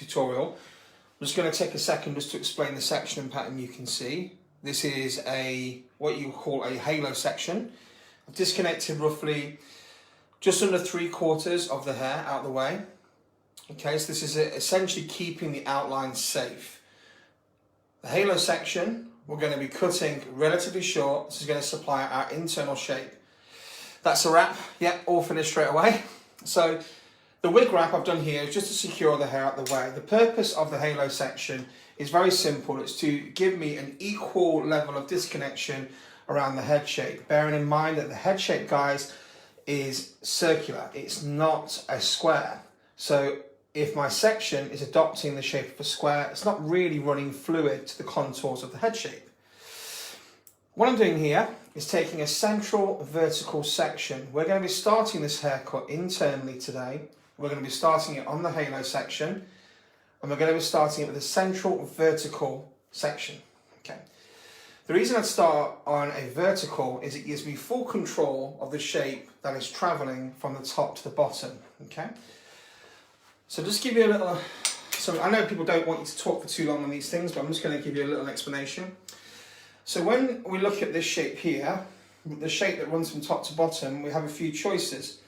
tutorial. I'm just going to take a second just to explain the section and pattern you can see. This is what you call a halo section. I've disconnected roughly just under 3/4 of the hair out of the way. Okay, so this is essentially keeping the outline safe. The halo section, we're going to be cutting relatively short. This is going to supply our internal shape. That's a wrap. Yep, all finished straight away. So the wig wrap I've done here is just to secure the hair out of the way. The purpose of the halo section is very simple. It's to give me an equal level of disconnection around the head shape. Bearing in mind that the head shape, guys, is circular. It's not a square. So if my section is adopting the shape of a square, it's not really running fluid to the contours of the head shape. What I'm doing here is taking a central vertical section. We're going to be starting this haircut internally today. We're going to be starting it on the halo section, and we're going to be starting it with a central vertical section. Okay. The reason I'd start on a vertical is it gives me full control of the shape that is traveling from the top to the bottom. Okay. So just give you a little, so I know people don't want you to talk for too long on these things, but I'm just going to give you a little explanation. So when we look at this shape here, the shape that runs from top to bottom, we have a few choices.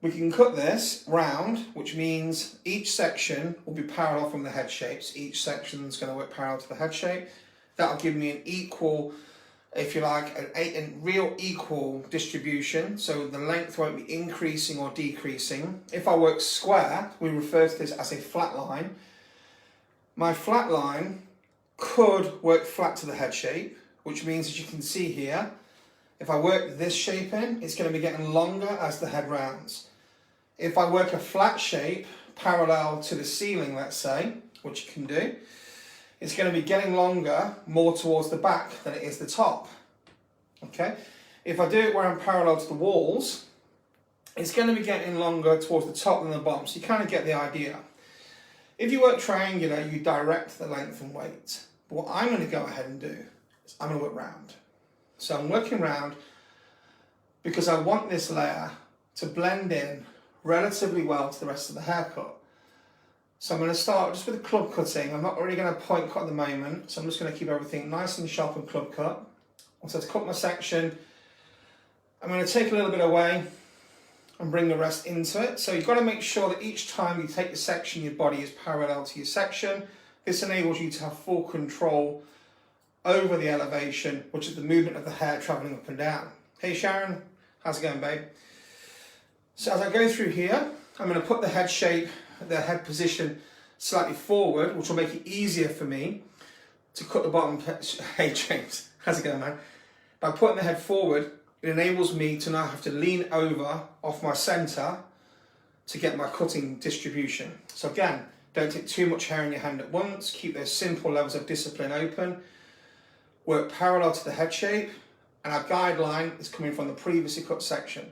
We can cut this round, which means each section will be parallel from the head shapes. Each section is going to work parallel to the head shape. That'll give me an equal, if you like, a real equal distribution. So the length won't be increasing or decreasing. If I work square, we refer to this as a flat line. My flat line could work flat to the head shape, which means, as you can see here, if I work this shape in, it's going to be getting longer as the head rounds. If I work a flat shape parallel to the ceiling, let's say, which you can do, it's going to be getting longer more towards the back than it is the top. Okay. If I do it where I'm parallel to the walls, it's going to be getting longer towards the top than the bottom. So you kind of get the idea. If you work triangular, you direct the length and weight. But what I'm going to go ahead and do is I'm going to work round. So I'm working round because I want this layer to blend in relatively well to the rest of the haircut. So I'm going to start just with a club cutting. I'm not really going to point cut at the moment, so I'm just going to keep everything nice and sharp and club cut. Once I've cut my section, I'm going to take a little bit away and bring the rest into it. So you've got to make sure that each time you take the section, your body is parallel to your section. This enables you to have full control over the elevation, which is the movement of the hair traveling up and down. Hey Sharon, how's it going, babe? So as I go through here, I'm going to put the head shape, the head position slightly forward, which will make it easier for me to cut the bottom. Hey James, how's it going, man? By putting the head forward, it enables me to now have to lean over off my center to get my cutting distribution. So again, don't take too much hair in your hand at once. Keep those simple levels of discipline open. Work parallel to the head shape, and our guideline is coming from the previously cut section.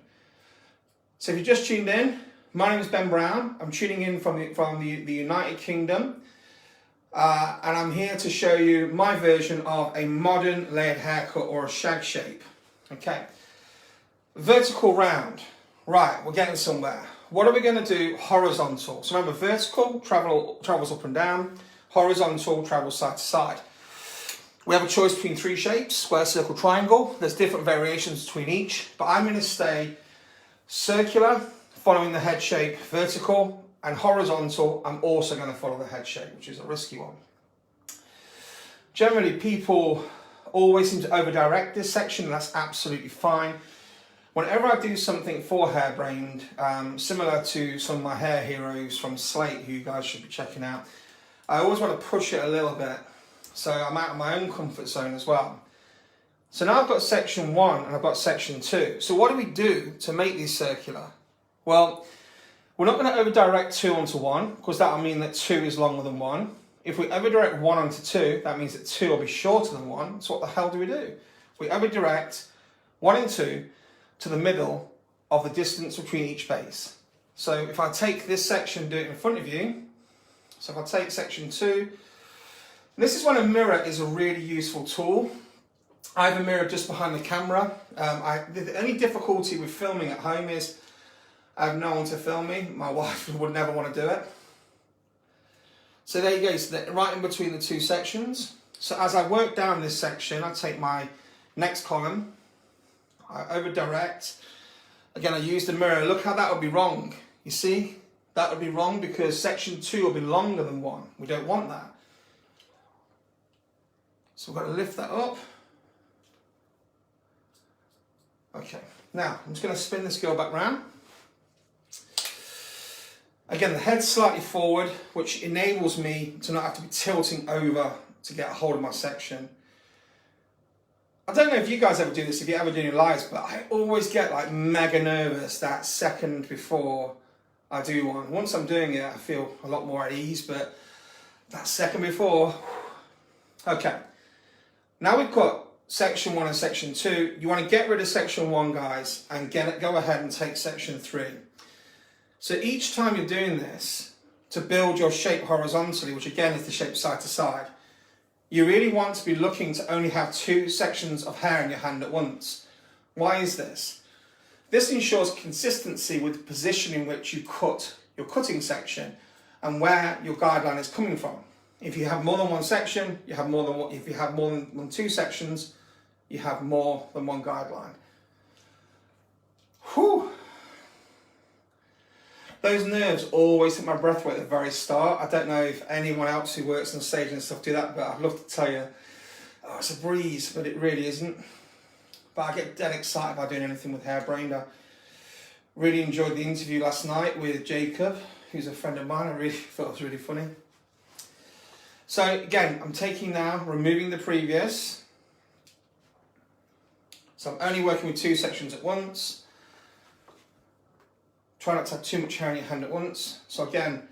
So if you just tuned in, my name is Ben Brown. I'm tuning in from the United Kingdom, and I'm here to show you my version of a modern layered haircut or a shag shape. Okay, vertical round. Right, we're getting somewhere. What are we going to do horizontal? So remember, vertical travels up and down, horizontal travels side to side. We have a choice between 3 shapes: square, circle, triangle. There's different variations between each, but I'm going to stay circular, following the head shape, vertical, and horizontal. I'm also going to follow the head shape, which is a risky one. Generally, people always seem to over-direct this section, and that's absolutely fine. Whenever I do something for hairbrained, similar to some of my hair heroes from Slate, who you guys should be checking out, I always want to push it a little bit, so I'm out of my own comfort zone as well. So now I've got section 1 and I've got section 2. So what do we do to make these circular? Well, we're not going to over-direct 2 onto 1, because that'll mean that 2 is longer than 1. If we over-direct 1 onto 2, that means that 2 will be shorter than 1. So what the hell do we do? We over-direct 1 and 2 to the middle of the distance between each base. So if I take this section and do it in front of you, so if I take section 2, this is when a mirror is a really useful tool. I have a mirror just behind the camera. The only difficulty with filming at home is I have no one to film me. My wife would never want to do it. So there you go, so they're right in between the two sections. So as I work down this section, I take my next column, I over direct. Again, I use the mirror. Look how that would be wrong. You see? That would be wrong because section 2 will be longer than 1. We don't want that. So we've got to lift that up. Okay, now I'm just going to spin this girl back round. Again, the head's slightly forward, which enables me to not have to be tilting over to get a hold of my section. I don't know if you guys ever do this, if you ever do your lives, but I always get like mega nervous that second before I do one. Once I'm doing it, I feel a lot more at ease, but that second before. Okay, now we've got section 1 and section 2. You want to get rid of section 1, guys, and go ahead and take section 3. So each time you're doing this, to build your shape horizontally, which again is the shape side to side, you really want to be looking to only have 2 sections of hair in your hand at once. Why is this? This ensures consistency with the position in which you cut your cutting section and where your guideline is coming from. If you have more than 1 section, you have more than one. If you have more than 2 sections, you have more than 1 guideline. Whew. Those nerves always take my breath away at the very start. I don't know if anyone else who works on stage and stuff do that, but I'd love to tell you, oh, it's a breeze, but it really isn't. But I get dead excited by doing anything with hairbrained. I really enjoyed the interview last night with Jacob, who's a friend of mine. I really thought it was really funny. So again, I'm taking now, removing the previous. So I'm only working with 2 sections at once. Try not to have too much hair in your hand at once. So again,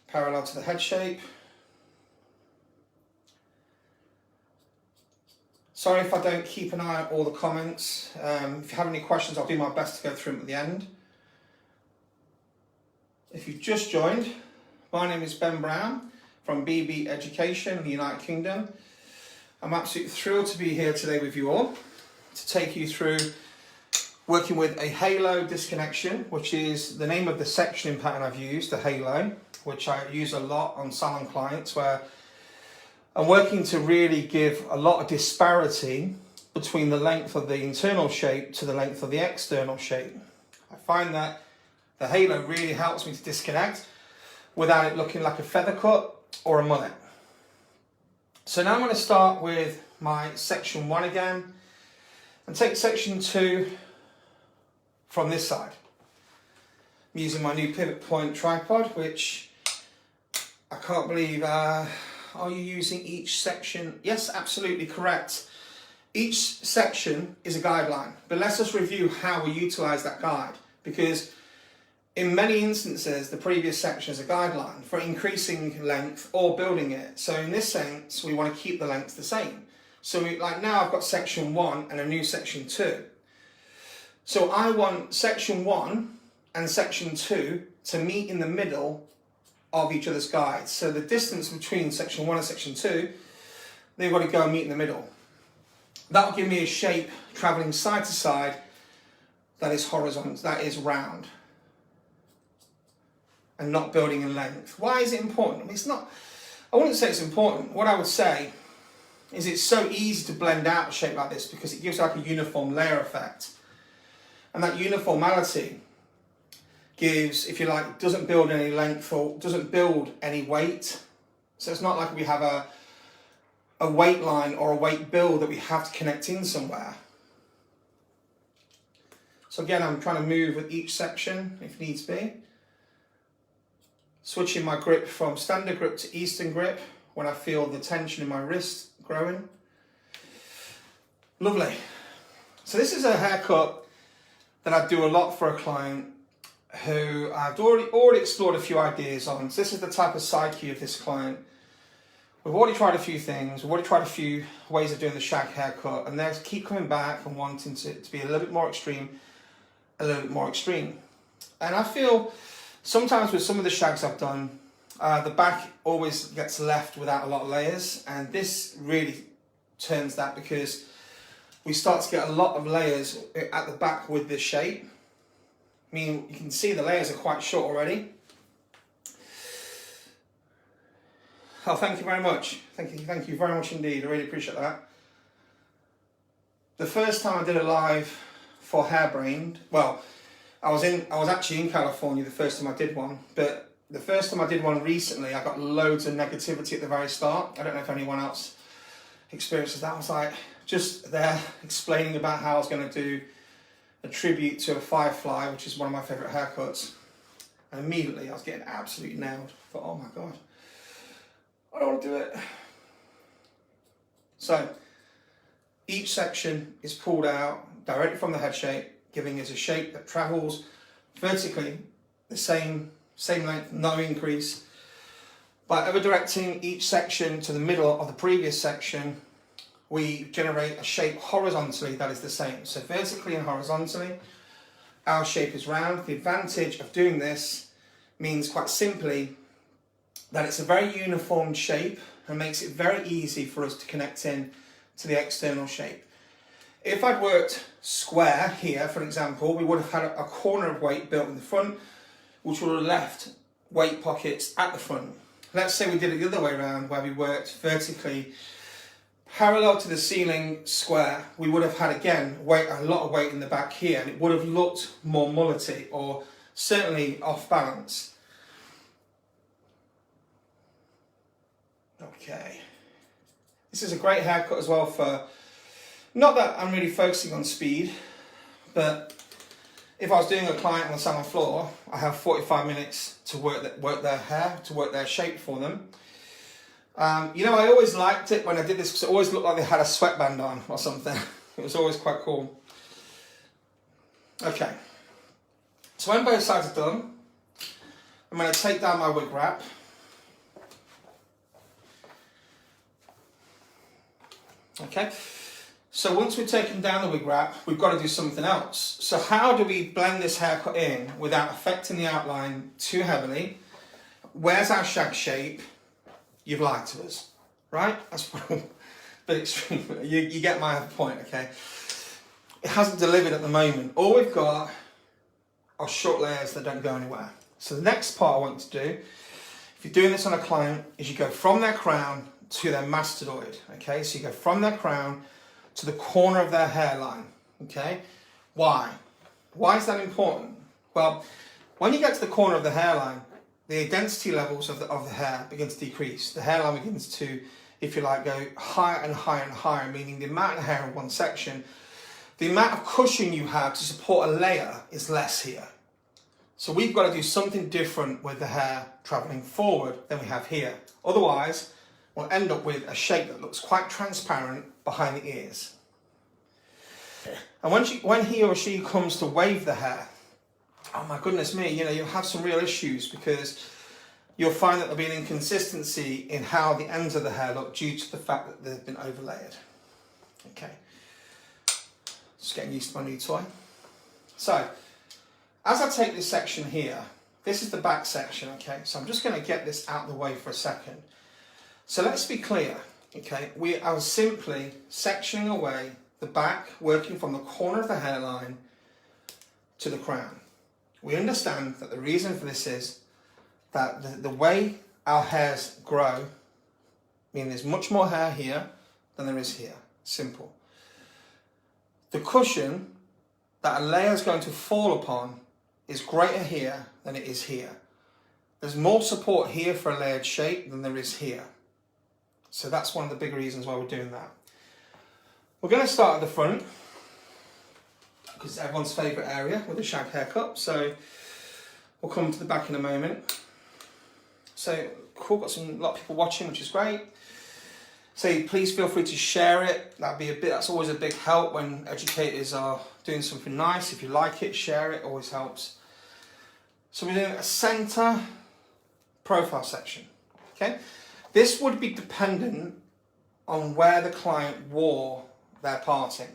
parallel to the head shape. Sorry if I don't keep an eye on all the comments. If you have any questions, I'll do my best to go through them at the end. If you've just joined, my name is Ben Brown from BB Education in the United Kingdom. I'm absolutely thrilled to be here today with you all to take you through working with a halo disconnection, which is the name of the sectioning pattern I've used, the halo, which I use a lot on salon clients, where I'm working to really give a lot of disparity between the length of the internal shape to the length of the external shape. I find that the halo really helps me to disconnect without it looking like a feather cut or a mullet. So now I'm going to start with my section 1 again and take section 2 from this side. I'm using my new pivot point tripod, which I can't believe. Are you using each section? Yes, absolutely correct. Each section is a guideline, but let's just review how we utilize that guide, because in many instances the previous section is a guideline for increasing length or building it. So in this sense, we want to keep the length the same. So like now I've got section 1 and a new section 2. So I want section 1 and section 2 to meet in the middle of each other's guides. So the distance between section 1 and section 2, they've got to go and meet in the middle. That'll give me a shape traveling side to side that is horizontal, that is round, and not building in length. Why is it important? I mean, it's not, I wouldn't say it's important. What I would say is it's so easy to blend out a shape like this because it gives like a uniform layer effect. And that uniformity gives, if you like, doesn't build any length or doesn't build any weight. So it's not like we have a weight line or a weight build that we have to connect in somewhere. So again, I'm trying to move with each section if needs be. Switching my grip from standard grip to Eastern grip when I feel the tension in my wrist growing. Lovely. So this is a haircut that I do a lot for a client who I've already explored a few ideas on. So this is the type of psyche of this client. We've already tried a few things, we've already tried a few ways of doing the shag haircut, and they keep coming back and wanting to be a little bit more extreme, a little bit more extreme. And I feel sometimes with some of the shags I've done, the back always gets left without a lot of layers, and this really turns that because we start to get a lot of layers at the back with this shape. I mean, you can see the layers are quite short already. Oh, thank you very much. Thank you very much indeed. I really appreciate that. The first time I did a live for Hairbrained, well, I was actually in California the first time I did one, but the first time I did one recently, I got loads of negativity at the very start. I don't know if anyone else experiences that. I was like, just there explaining about how I was going to do a tribute to a Firefly, which is one of my favourite haircuts. And immediately I was getting absolutely nailed. I thought, oh my God, I don't want to do it. So each section is pulled out directly from the head shape, giving us a shape that travels vertically the same length, no increase. By ever directing each section to the middle of the previous section, we generate a shape horizontally that is the same. So vertically and horizontally, our shape is round. The advantage of doing this means quite simply that it's a very uniform shape and makes it very easy for us to connect in to the external shape. If I'd worked square here, for example, we would have had a corner of weight built in the front, which would have left weight pockets at the front. Let's say we did it the other way around, where we worked vertically parallel to the ceiling square. We would have had, again, a lot of weight in the back here, and it would have looked more mullety, or certainly off balance. Okay. This is a great haircut as well for, not that I'm really focusing on speed, but if I was doing a client on the salon floor, I have 45 minutes to work their hair, to work their shape for them. You know, I always liked it when I did this because it always looked like they had a sweatband on or something. It was always quite cool. Okay, so when both sides are done, I'm going to take down my wig wrap. Okay, so once we've taken down the wig wrap, we've got to do something else. So how do we blend this haircut in without affecting the outline too heavily? Where's our shag shape? You've lied to us, right? That's a bit extreme. You get my point, okay? It hasn't delivered at the moment. All we've got are short layers that don't go anywhere. So the next part I want to do, if you're doing this on a client, is you go from their crown to their mastodoid, okay? So you go from their crown to the corner of their hairline, okay? Why? Why is that important? Well, when you get to the corner of the hairline, the density levels of the hair begin to decrease. The hairline begins to, if you like, go higher and higher and higher, meaning the amount of hair in one section, the amount of cushion you have to support a layer is less here. So we've got to do something different with the hair traveling forward than we have here. Otherwise, we'll end up with a shape that looks quite transparent behind the ears. And when he or she comes to wave the hair, oh my goodness me, you know, you'll have some real issues because you'll find that there'll be an inconsistency in how the ends of the hair look due to the fact that they've been overlaid. Okay, just getting used to my new toy. So, as I take this section here, this is the back section, okay? So I'm just going to get this out of the way for a second. So let's be clear, okay? We are simply sectioning away the back, working from the corner of the hairline to the crown. We understand that the reason for this is that the way our hairs grow, meaning there's much more hair here than there is here. Simple. The cushion that a layer is going to fall upon is greater here than it is here. There's more support here for a layered shape than there is here. So that's one of the big reasons why we're doing that. We're going to start at the front, because it's everyone's favourite area with a shag haircut. So we'll come to the back in a moment. So cool, got a lot of people watching, which is great. So please feel free to share it. That's always a big help when educators are doing something nice. If you like it, share it, always helps. So we're doing a centre profile section, okay? This would be dependent on where the client wore their parting.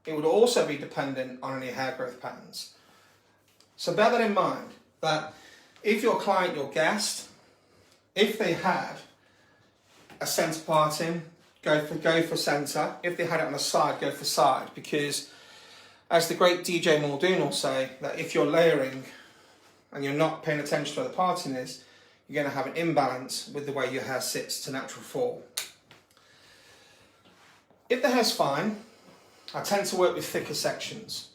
It would also be dependent on any hair growth patterns. So bear that in mind, that if your client, your guest, if they had a centre parting, go for centre. If they had it on the side, go for side. Because as the great DJ Muldoon will say, that if you're layering and you're not paying attention to where the parting is, you're going to have an imbalance with the way your hair sits to natural fall. If the hair's fine, I tend to work with thicker sections.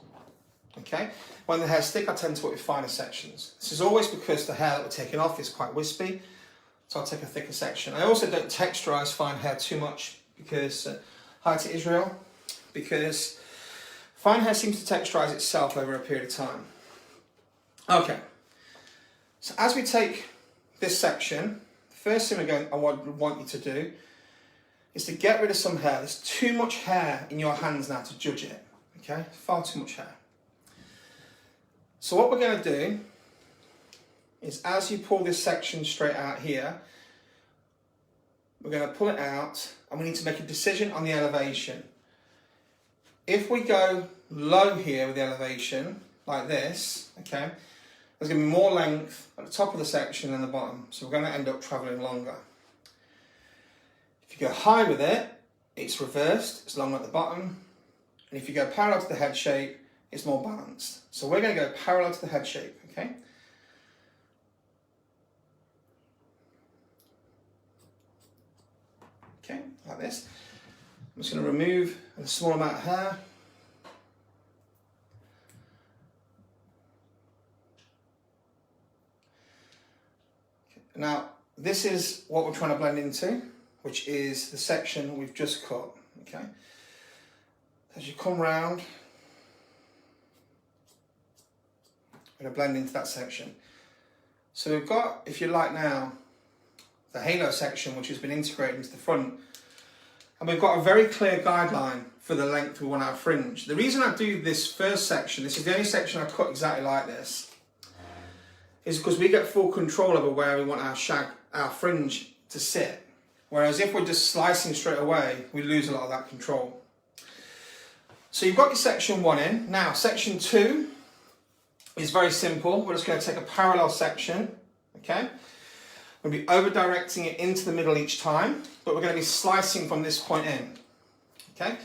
Okay? When the hair's thick, I tend to work with finer sections. This is always because the hair that we're taking off is quite wispy, so I'll take a thicker section. I also don't texturize fine hair too much because, hi to Israel, because fine hair seems to texturize itself over a period of time. Okay, so as we take this section, the first thing I would want you to do is to get rid of some hair. There's too much hair in your hands now to judge it, okay? Far too much hair. So what we're going to do is, as you pull this section straight out here, we're going to pull it out and we need to make a decision on the elevation. If we go low here with the elevation, like this, okay, there's going to be more length at the top of the section than the bottom, so we're going to end up travelling longer. If you go high with it, it's reversed, it's longer at the bottom, and if you go parallel to the head shape, it's more balanced. So we're going to go parallel to the head shape, okay? Okay, like this. I'm just going to remove a small amount of hair. Okay. Now, this is what we're trying to blend into, which is the section we've just cut, okay? As you come round, we're going to blend into that section. So we've got, if you like now, the halo section which has been integrated into the front, and we've got a very clear guideline for the length we want our fringe. The reason I do this first section, this is the only section I cut exactly like this, is because we get full control over where we want our fringe to sit. Whereas if we're just slicing straight away, we lose a lot of that control. So you've got your section 1 in. Now section 2 is very simple. We're just going to take a parallel section, okay? We'll be over directing it into the middle each time, but we're going to be slicing from this point in, okay?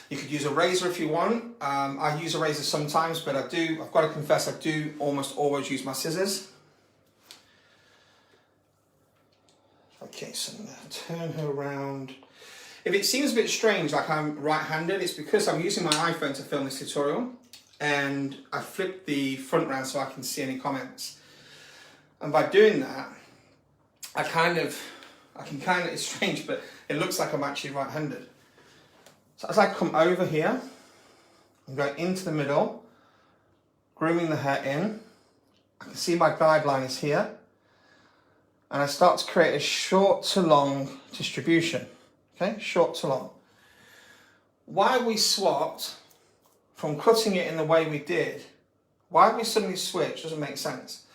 You could use a razor if you want. I use a razor sometimes, but I've got to confess, I do almost always use my scissors. Okay, so I'm going to turn her around. If it seems a bit strange, like I'm right-handed, it's because I'm using my iPhone to film this tutorial, and I flipped the front round so I can see any comments. And by doing that, it's strange, but it looks like I'm actually right-handed. So as I come over here, I'm going into the middle, grooming the hair in. I can see my guideline is here. And I start to create a short to long distribution. Okay, short to long. Why we swapped from cutting it in the way we did, why we suddenly switched doesn't make sense.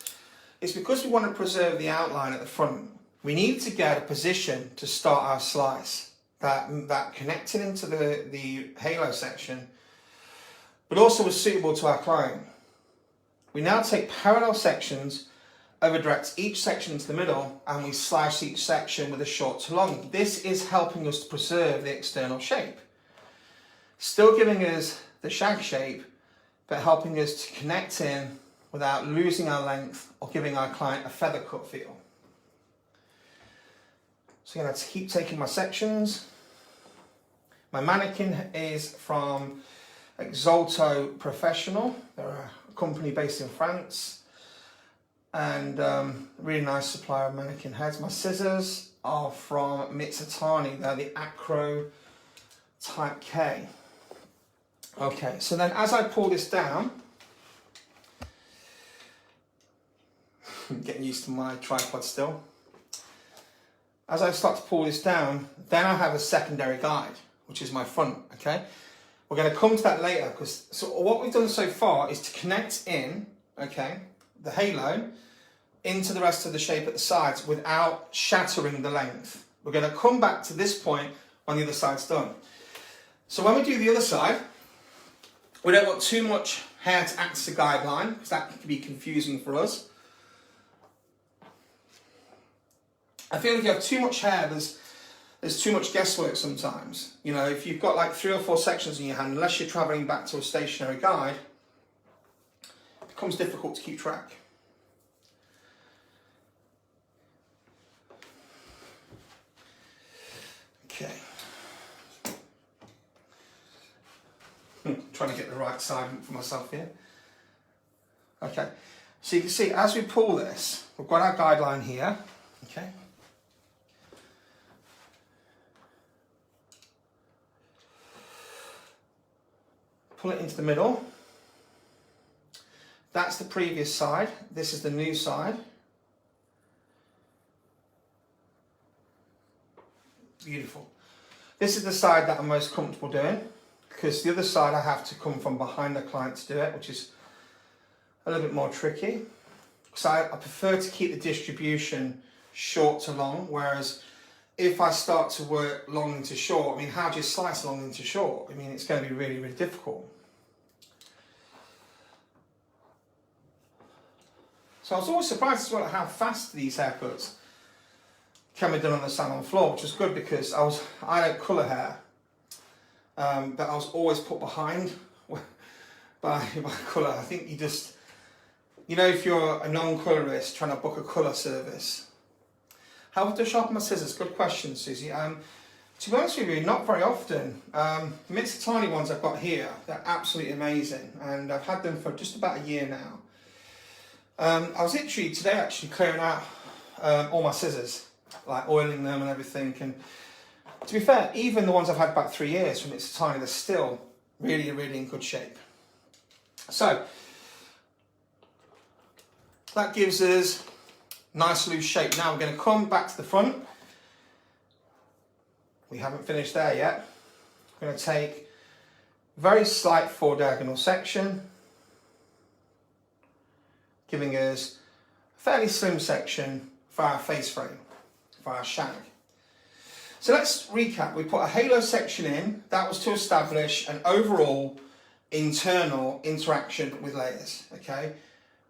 It's because we want to preserve the outline at the front. We need to get a position to start our slice that connected into the halo section, but also was suitable to our client. We now take parallel sections, over direct each section into the middle, and we slice each section with a short to long. This is helping us to preserve the external shape. Still giving us the shag shape, but helping us to connect in without losing our length or giving our client a feather cut feel. So I'm going to keep taking my sections. My mannequin is from Exalto Professional. They're a company based in France, and really nice supplier of mannequin heads. My scissors are from Mitsutani. They're the Acro Type K. Okay, so then as I pull this down, I'm getting used to my tripod still. As I start to pull this down, then I have a secondary guide, which is my front, okay? We're going to come to that later, because so what we've done so far is to connect in, okay, the halo into the rest of the shape at the sides without shattering the length. We're going to come back to this point when the other side's done. So when we do the other side, we don't want too much hair to act as a guideline, because that can be confusing for us. I feel like if you have too much hair, there's too much guesswork sometimes. You know, if you've got like 3 or 4 sections in your hand, unless you're traveling back to a stationary guide, it becomes difficult to keep track. Okay. Trying to get the right side for myself here. Okay, so you can see as we pull this, we've got our guideline here. Okay. Pull it into the middle. That's the previous side. This is the new side. Beautiful. This is the side that I'm most comfortable doing, because the other side I have to come from behind the client to do it, which is a little bit more tricky. So I prefer to keep the distribution short to long, whereas if I start to work long into short, I mean, how do you slice long into short? I mean, it's going to be really, really difficult. So I was always surprised as well at how fast these haircuts can be done on the salon floor, which is good because I don't colour hair, but I was always put behind by colour. I think you just, you know, if you're a non-colourist trying to book a colour service. How to sharpen my scissors? Good question, Susie. To be honest with you, not very often. Amidst the tiny ones I've got here, they're absolutely amazing, and I've had them for just about a year now. I was literally today actually clearing out all my scissors, like oiling them and everything, and to be fair, even the ones I've had about 3 years from It's Tiny, they're still really, really in good shape. So that gives us nice loose shape. Now we're going to come back to the front. We haven't finished there yet. We're going to take a very slight 4 diagonal section, giving us a fairly slim section for our face frame, for our shag. So let's recap. We put a halo section in. That was to establish an overall internal interaction with layers, okay?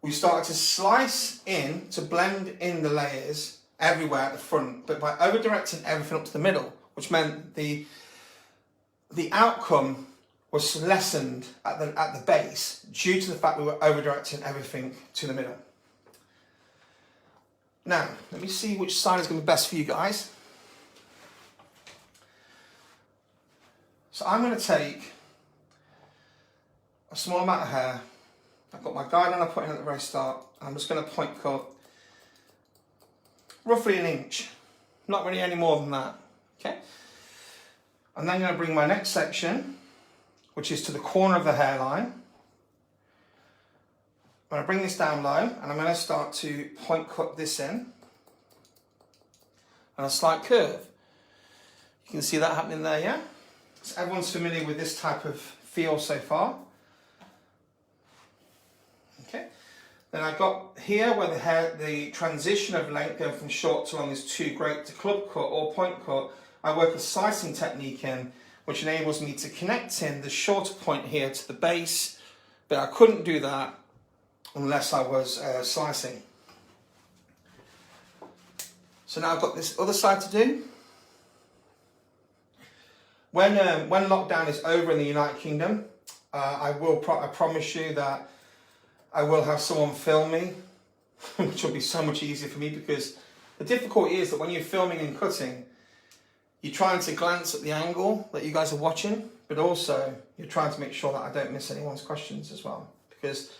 We started to slice in to blend in the layers everywhere at the front, but by over-directing everything up to the middle, which meant the outcome was lessened at the base due to the fact we were over-directing everything to the middle. Now, let me see which side is going to be best for you guys. So I'm going to take a small amount of hair. I've got my guideline I put in at the very start. I'm just going to point cut roughly 1 inch, not really any more than that. Okay. I'm then going to bring my next section, which is to the corner of the hairline. I'm going to bring this down low, and I'm going to start to point cut this in, and a slight curve. You can see that happening there, yeah? So everyone's familiar with this type of feel so far. Okay. Then I got here where the transition of length going from short to long is too great to club cut or point cut. I work a slicing technique in, which enables me to connect in the shorter point here to the base, but I couldn't do that unless I was slicing. So now I've got this other side to do. When lockdown is over in the United Kingdom, I promise you that I will have someone film me, which will be so much easier for me, because the difficulty is that when you're filming and cutting, you're trying to glance at the angle that you guys are watching, but also you're trying to make sure that I don't miss anyone's questions as well, because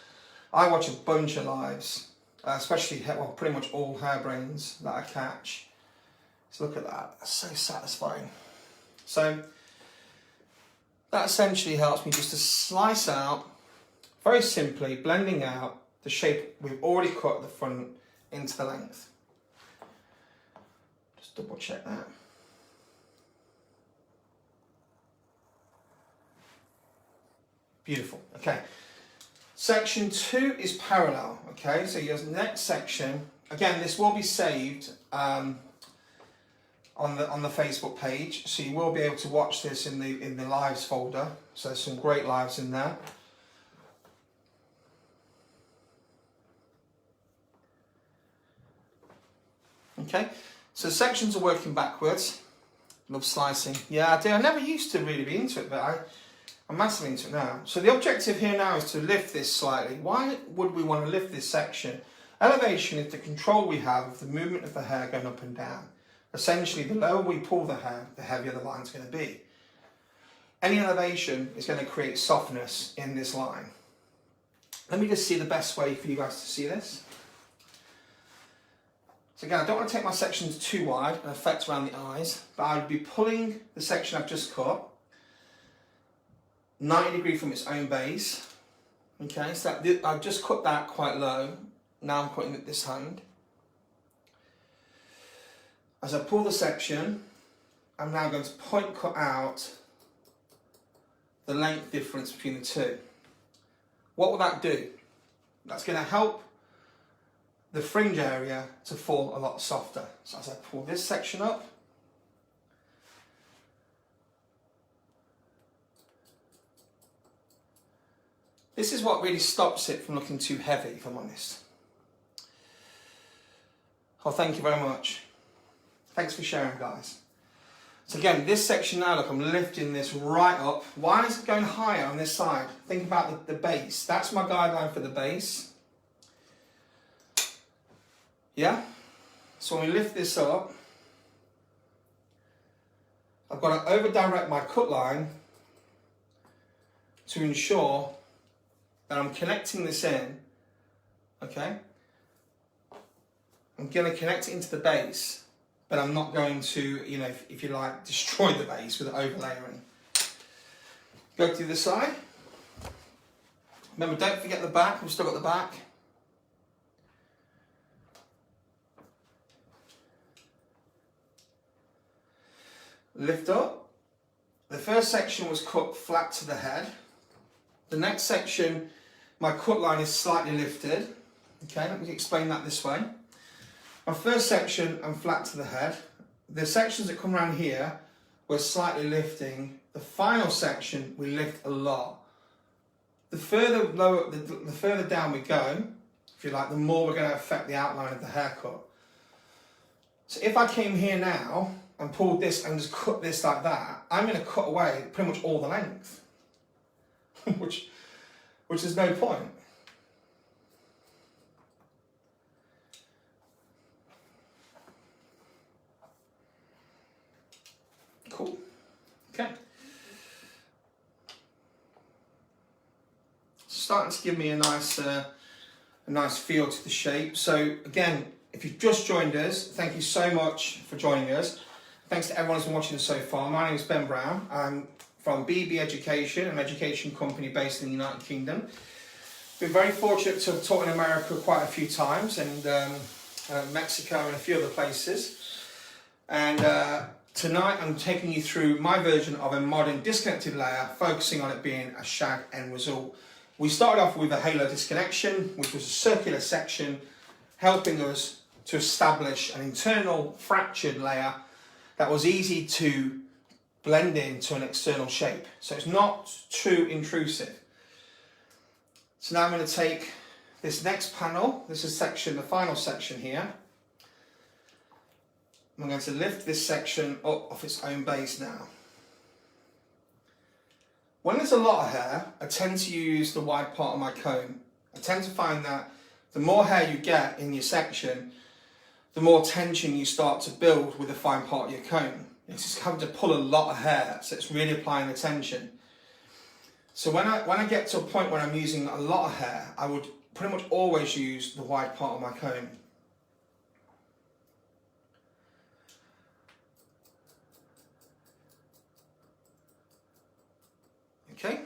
I watch a bunch of lives, especially, well, pretty much all hair brains that I catch. So look at that, that's so satisfying. So that essentially helps me just to slice out, very simply, blending out the shape we've already cut at the front into the length. Just double check that. Beautiful, okay. Section 2 is parallel, okay? So your next section, again, this will be saved on the Facebook page, so you will be able to watch this in the lives folder. So there's some great lives in there. Okay, so sections are working backwards. Love slicing. Yeah, I do. I never used to really be into it, but I'm massively into it now. So the objective here now is to lift this slightly. Why would we want to lift this section? Elevation is the control we have of the movement of the hair going up and down. Essentially, the lower we pull the hair, the heavier the line's going to be. Any elevation is going to create softness in this line. Let me just see the best way for you guys to see this. So again, I don't want to take my sections too wide and affect around the eyes, but I would be pulling the section I've just cut 90 degrees from its own base. Okay, so I've just cut that quite low. Now I'm cutting it this hand. As I pull the section, I'm now going to point cut out the length difference between the two. What will that do? That's going to help the fringe area to fall a lot softer. So as I pull this section up, this is what really stops it from looking too heavy, if I'm honest. Oh, thank you very much. Thanks for sharing, guys. So again, this section now, look, I'm lifting this right up. Why is it going higher on this side? Think about the base. That's my guideline for the base. Yeah? So when we lift this up, I've got to over-direct my cut line to ensure that I'm connecting this in, okay? I'm going to connect it into the base, but I'm not going to, you know, if you like, destroy the base with overlayering. Go to the side. Remember, don't forget the back. We've still got the back. Lift up. The first section was cut flat to the head. The next section, my cut line is slightly lifted. Okay, let me explain that this way. My first section, I'm flat to the head. The sections that come around here, we're slightly lifting. The final section, we lift a lot. The further lower, the further down we go, if you like, the more we're going to affect the outline of the haircut. So if I came here now and pulled this and just cut this like that, I'm going to cut away pretty much all the length, which is no point. Cool. Okay. Starting to give me a nice feel to the shape. So again, if you've just joined us, thank you so much for joining us. Thanks to everyone who's been watching so far. My name is Ben Brown. I'm from BB Education, an education company based in the United Kingdom. Been very fortunate to have taught in America quite a few times, and Mexico and a few other places. And tonight I'm taking you through my version of a modern disconnected layer, focusing on it being a shag end result. We started off with a halo disconnection, which was a circular section, helping us to establish an internal fractured layer that was easy to blend into an external shape. So it's not too intrusive. So now I'm going to take this next panel, this is the final section here. I'm going to lift this section up off its own base now. When there's a lot of hair, I tend to use the wide part of my comb. I tend to find that the more hair you get in your section, the more tension you start to build with the fine part of your comb. It's just having to pull a lot of hair, so it's really applying the tension. So when I get to a point where I'm using a lot of hair, I would pretty much always use the wide part of my comb. Okay.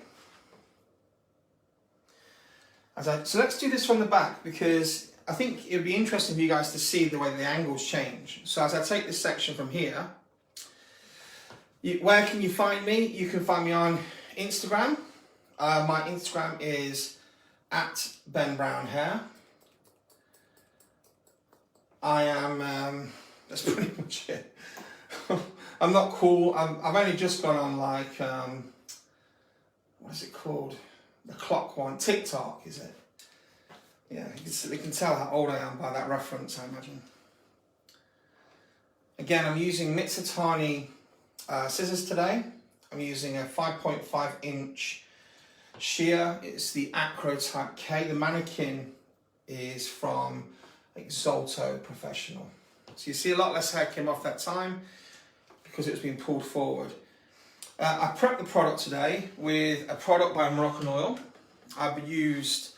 So let's do this from the back, because I think it would be interesting for you guys to see the way the angles change. So as I take this section from here, where can you find me? You can find me on Instagram. My Instagram is @BenBrownHair. I am, that's pretty much it. I'm not cool. I've only just gone on like, what is it called? The clock one, TikTok, is it? Yeah, you can tell how old I am by that reference, I imagine. Again, I'm using Mitsutani scissors today. I'm using a 5.5 inch shear. It's the Acro Type K. The mannequin is from Exalto Professional. So you see a lot less hair came off that time because it was being pulled forward. I prepped the product today with a product by Moroccan Oil. I've used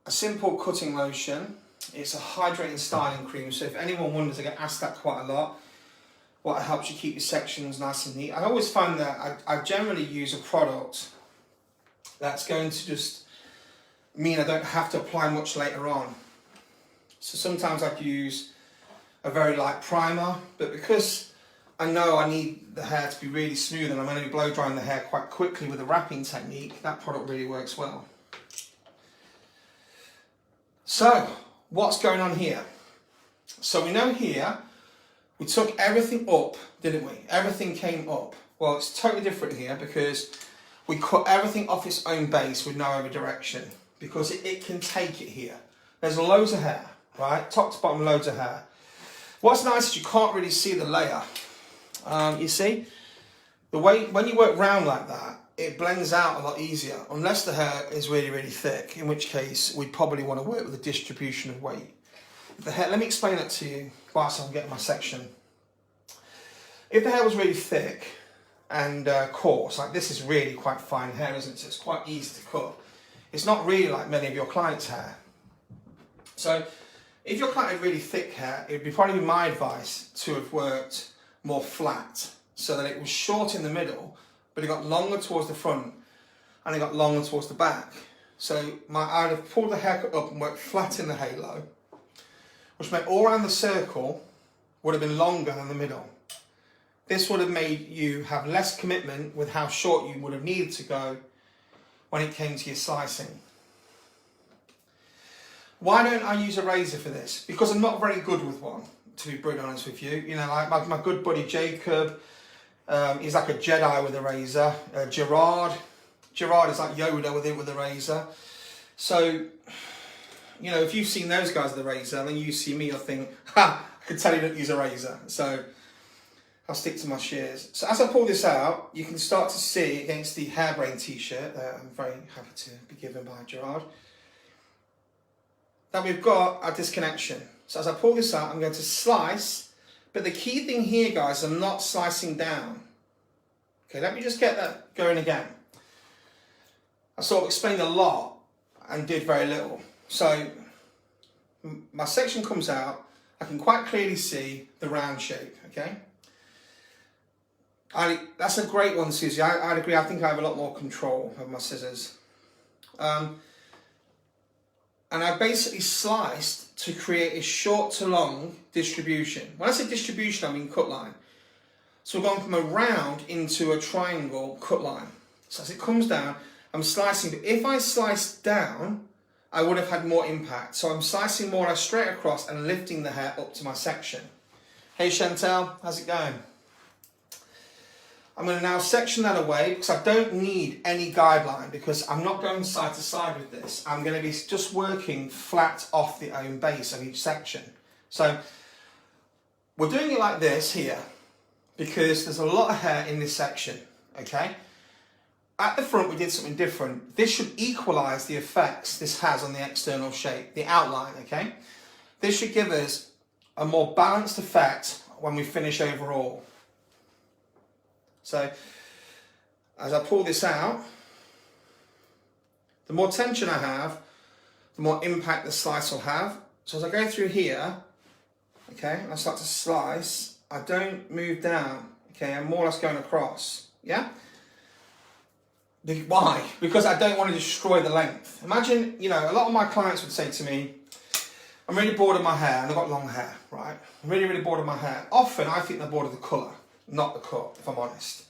a simple cutting lotion. It's a hydrating styling cream, so if anyone wonders, I get asked that quite a lot. What helps you keep your sections nice and neat. I always find that I generally use a product that's going to just mean I don't have to apply much later on. So sometimes I'd use a very light primer, but because I know I need the hair to be really smooth and I'm going to be blow drying the hair quite quickly with a wrapping technique, that product really works well. So, what's going on here? So we know here, we took everything up, didn't we? Everything came up. Well, it's totally different here because we cut everything off its own base with no over direction because it can take it here. There's loads of hair, right? Top to bottom, loads of hair. What's nice is you can't really see the layer. You see, the way when you work round like that, it blends out a lot easier, unless the hair is really, really thick, in which case we'd probably want to work with a distribution of weight. The hair, let me explain that to you whilst I'm getting my section. If the hair was really thick and coarse, like this is really quite fine hair, isn't it? So it's quite easy to cut. It's not really like many of your clients' hair. So if your client had really thick hair, it would be probably my advice to have worked more flat so that it was short in the middle, but it got longer towards the front and it got longer towards the back. So I'd have pulled the haircut up and worked flat in the halo, which meant all around the circle would have been longer than the middle. This would have made you have less commitment with how short you would have needed to go when it came to your slicing. Why don't I use a razor for this? Because I'm not very good with one, to be brutally honest with you. You know, like my good buddy Jacob, he's like a Jedi with a razor. Gerard is like Yoda with a razor. So, you know, if you've seen those guys with a razor, and then you see me, you'll think, ha, I can tell you don't use a razor. So I'll stick to my shears. So as I pull this out, you can start to see against the hairbrain t-shirt that I'm very happy to be given by Gerard, that we've got our disconnection. So as I pull this out, I'm going to slice, but the key thing here, guys, I'm not slicing down. Okay, let me just get that going again. I sort of explained a lot and did very little. So my section comes out, I can quite clearly see the round shape, okay? That's a great one, Susie. I'd agree. I think I have a lot more control of my scissors. And I basically sliced to create a short to long distribution. When I say distribution, I mean cut line. So we're going from a round into a triangle cut line. So as it comes down, I'm slicing. But if I sliced down, I would have had more impact. So I'm slicing more or less straight across and lifting the hair up to my section. Hey Chantel, how's it going? I'm going to now section that away because I don't need any guideline because I'm not going side to side with this. I'm going to be just working flat off the own base of each section. So we're doing it like this here because there's a lot of hair in this section, okay? At the front we did something different. This should equalize the effects this has on the external shape, the outline, okay? This should give us a more balanced effect when we finish overall. So, as I pull this out, the more tension I have, the more impact the slice will have. So as I go through here, okay, and I start to slice, I don't move down, okay, I'm more or less going across, yeah? Why? Because I don't want to destroy the length. Imagine, you know, a lot of my clients would say to me, I'm really bored of my hair, and I've got long hair, right? I'm really, really bored of my hair. Often I think they're bored of the colour, not the cut, if I'm honest.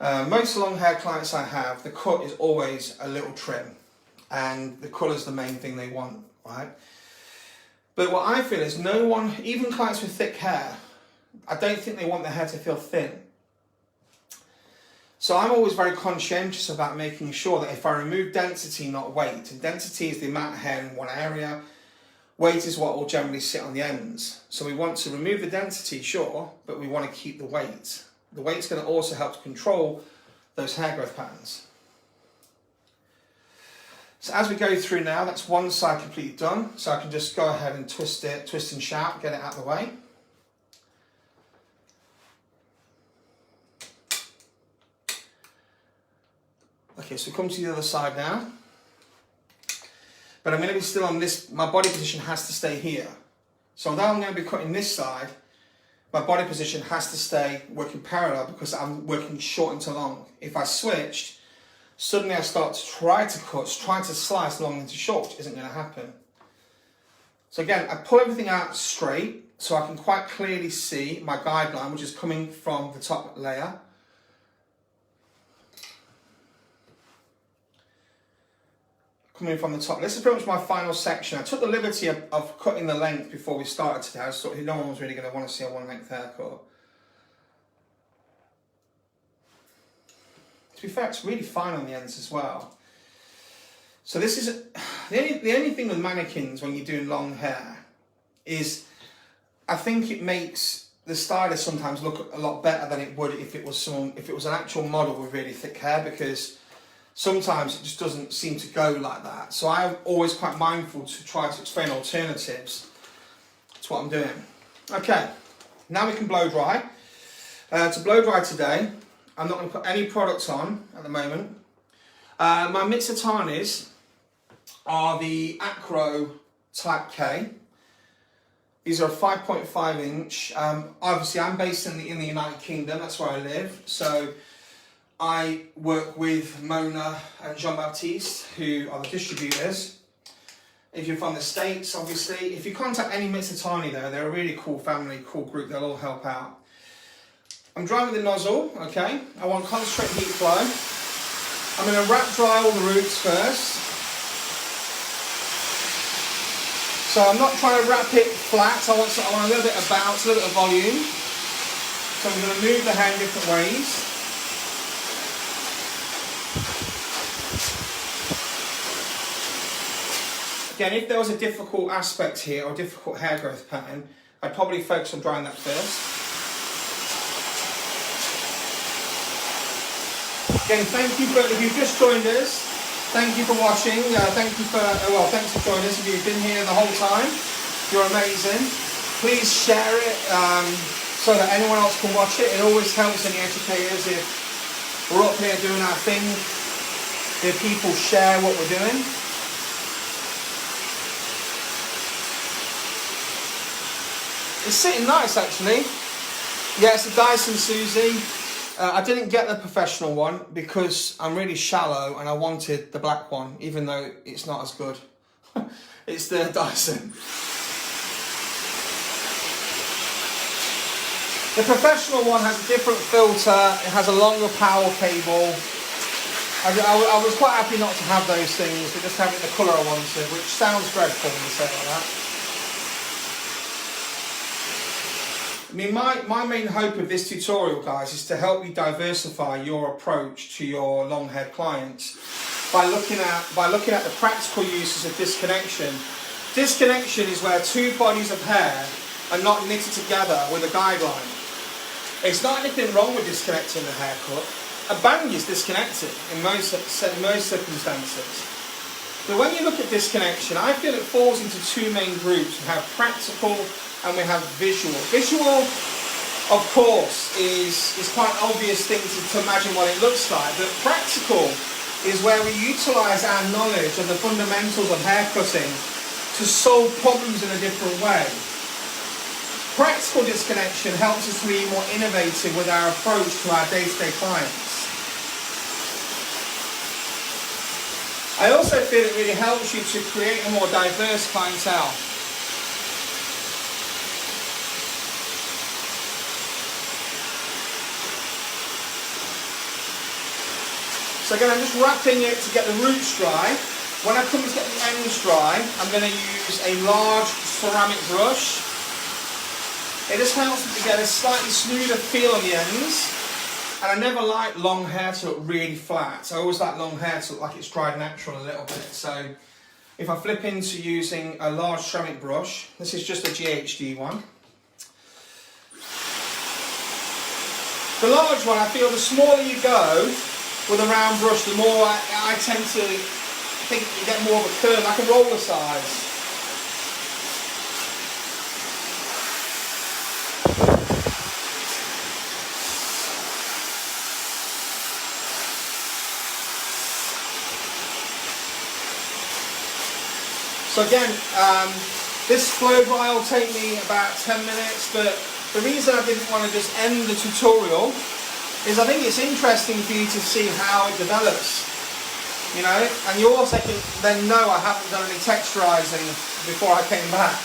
Most long hair clients I have, the cut is always a little trim and the colour is the main thing they want, right? But what I feel is no one, even clients with thick hair, I don't think they want their hair to feel thin. So I'm always very conscientious about making sure that if I remove density, not weight, and density is the amount of hair in one area, weight is what will generally sit on the ends. So we want to remove the density, sure, but we want to keep the weight. The weight's going to also help to control those hair growth patterns. So as we go through now, that's one side completely done. So I can just go ahead and twist and shout, get it out of the way. Okay, so we come to the other side now. But I'm going to be still on this, my body position has to stay here. So although I'm going to be cutting this side, my body position has to stay working parallel because I'm working short into long. If I switched, suddenly I start to try to cut, try to slice long into short, which isn't going to happen. So again, I pull everything out straight so I can quite clearly see my guideline, which is coming from the top layer. Coming from the top. This is pretty much my final section. I took the liberty of cutting the length before we started today. I thought no one was really going to want to see a one length haircut. To be fair, it's really fine on the ends as well. So this is the only thing with mannequins when you're doing long hair is I think it makes the stylist sometimes look a lot better than it would if it was an actual model with really thick hair, because sometimes it just doesn't seem to go like that. So I'm always quite mindful to try to explain alternatives. That's what I'm doing. Okay, now we can blow dry. To blow dry today, I'm not going to put any products on at the moment. My Mitsutanis are the Acro Type K. These are a 5.5 inch. Obviously, I'm based in the United Kingdom. That's where I live. So I work with Mona and Jean-Baptiste, who are the distributors. If you're from the States, obviously. If you contact any Mitsutani though, they're a really cool family, cool group, they'll all help out. I'm drying with the nozzle, okay? I want concentrate heat flow. I'm going to wrap dry all the roots first. So I'm not trying to wrap it flat, I want a little bit of bounce, a little bit of volume. So I'm going to move the hair in different ways. Again, if there was a difficult aspect here or a difficult hair growth pattern, I'd probably focus on drying that first. Again, thank you if you've just joined us, thank you for watching, thanks for joining us. If you've been here the whole time, you're amazing. Please share it so that anyone else can watch it. It always helps any educators if we're up here doing our thing, if people share what we're doing. It's sitting nice actually. Yeah, it's a Dyson Suzy. I didn't get the professional one because I'm really shallow and I wanted the black one, even though it's not as good. It's the Dyson. The professional one has a different filter, it has a longer power cable. I was quite happy not to have those things, but just having the colour I wanted, which sounds dreadful when you say it like that. I mean, my main hope of this tutorial, guys, is to help you diversify your approach to your long-haired clients by looking at the practical uses of disconnection. Disconnection is where two bodies of hair are not knitted together with a guideline. It's not anything wrong with disconnecting the haircut. A bang is disconnected in most circumstances. But when you look at disconnection, I feel it falls into two main groups. We have practical and we have visual. Visual, of course, is quite an obvious thing to imagine what it looks like, but practical is where we utilise our knowledge of the fundamentals of hair cutting to solve problems in a different way. Practical disconnection helps us to be more innovative with our approach to our day-to-day clients. I also feel it really helps you to create a more diverse clientele. So again, I'm just wrapping it to get the roots dry. When I come to get the ends dry, I'm going to use a large ceramic brush. It just helps me to get a slightly smoother feel on the ends. And I never like long hair to look really flat. I always like long hair to look like it's dried natural a little bit. So if I flip into using a large ceramic brush, this is just a GHD one. The large one, I feel the smaller you go with a round brush, the more I tend to think you get more of a curve, like a roller size. So again, this flow dry will take me about 10 minutes, but the reason I didn't want to just end the tutorial is I think it's interesting for you to see how it develops, you know, and you also can then know I haven't done any texturizing before I came back.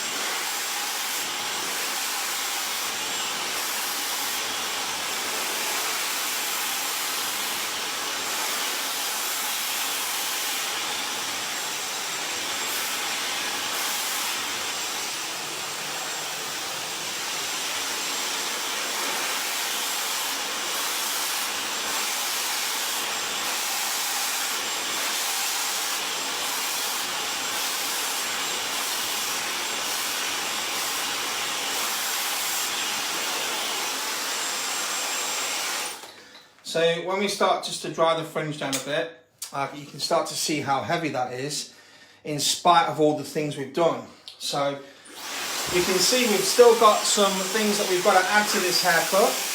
So when we start just to dry the fringe down a bit, you can start to see how heavy that is in spite of all the things we've done. So you can see we've still got some things that we've got to add to this haircut.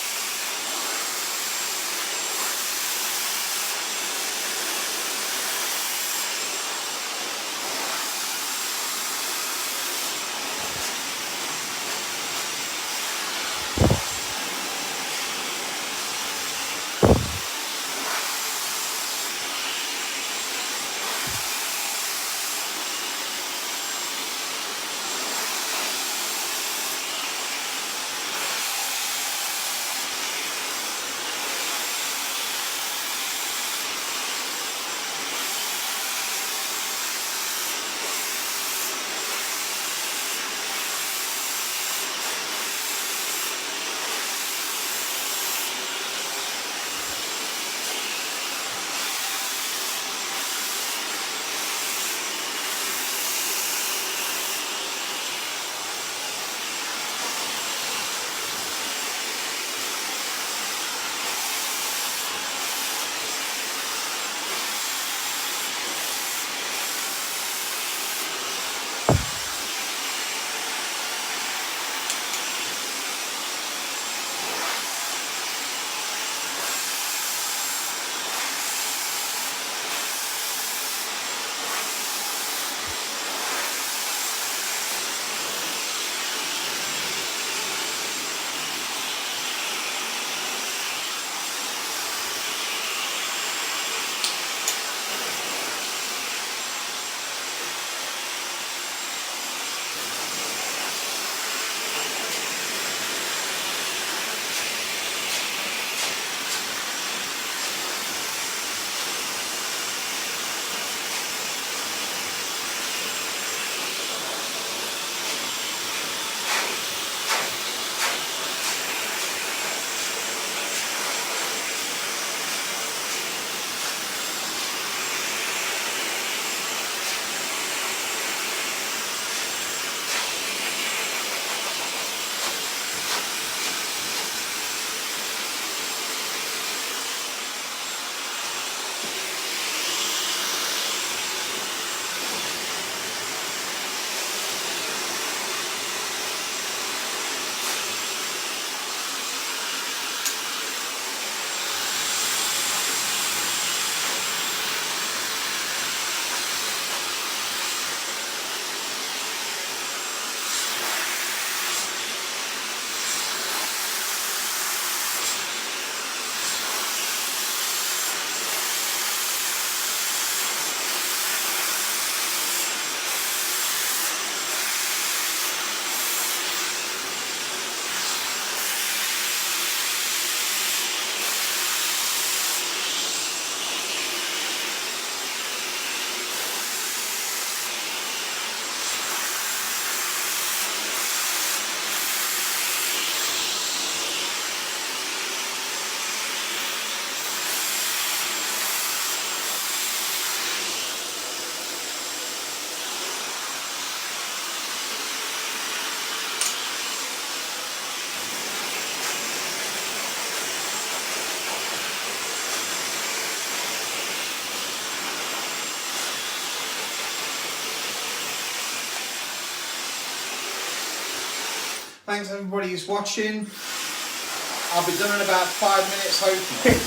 Thanks everybody who's watching. I'll be done in about 5 minutes, hopefully.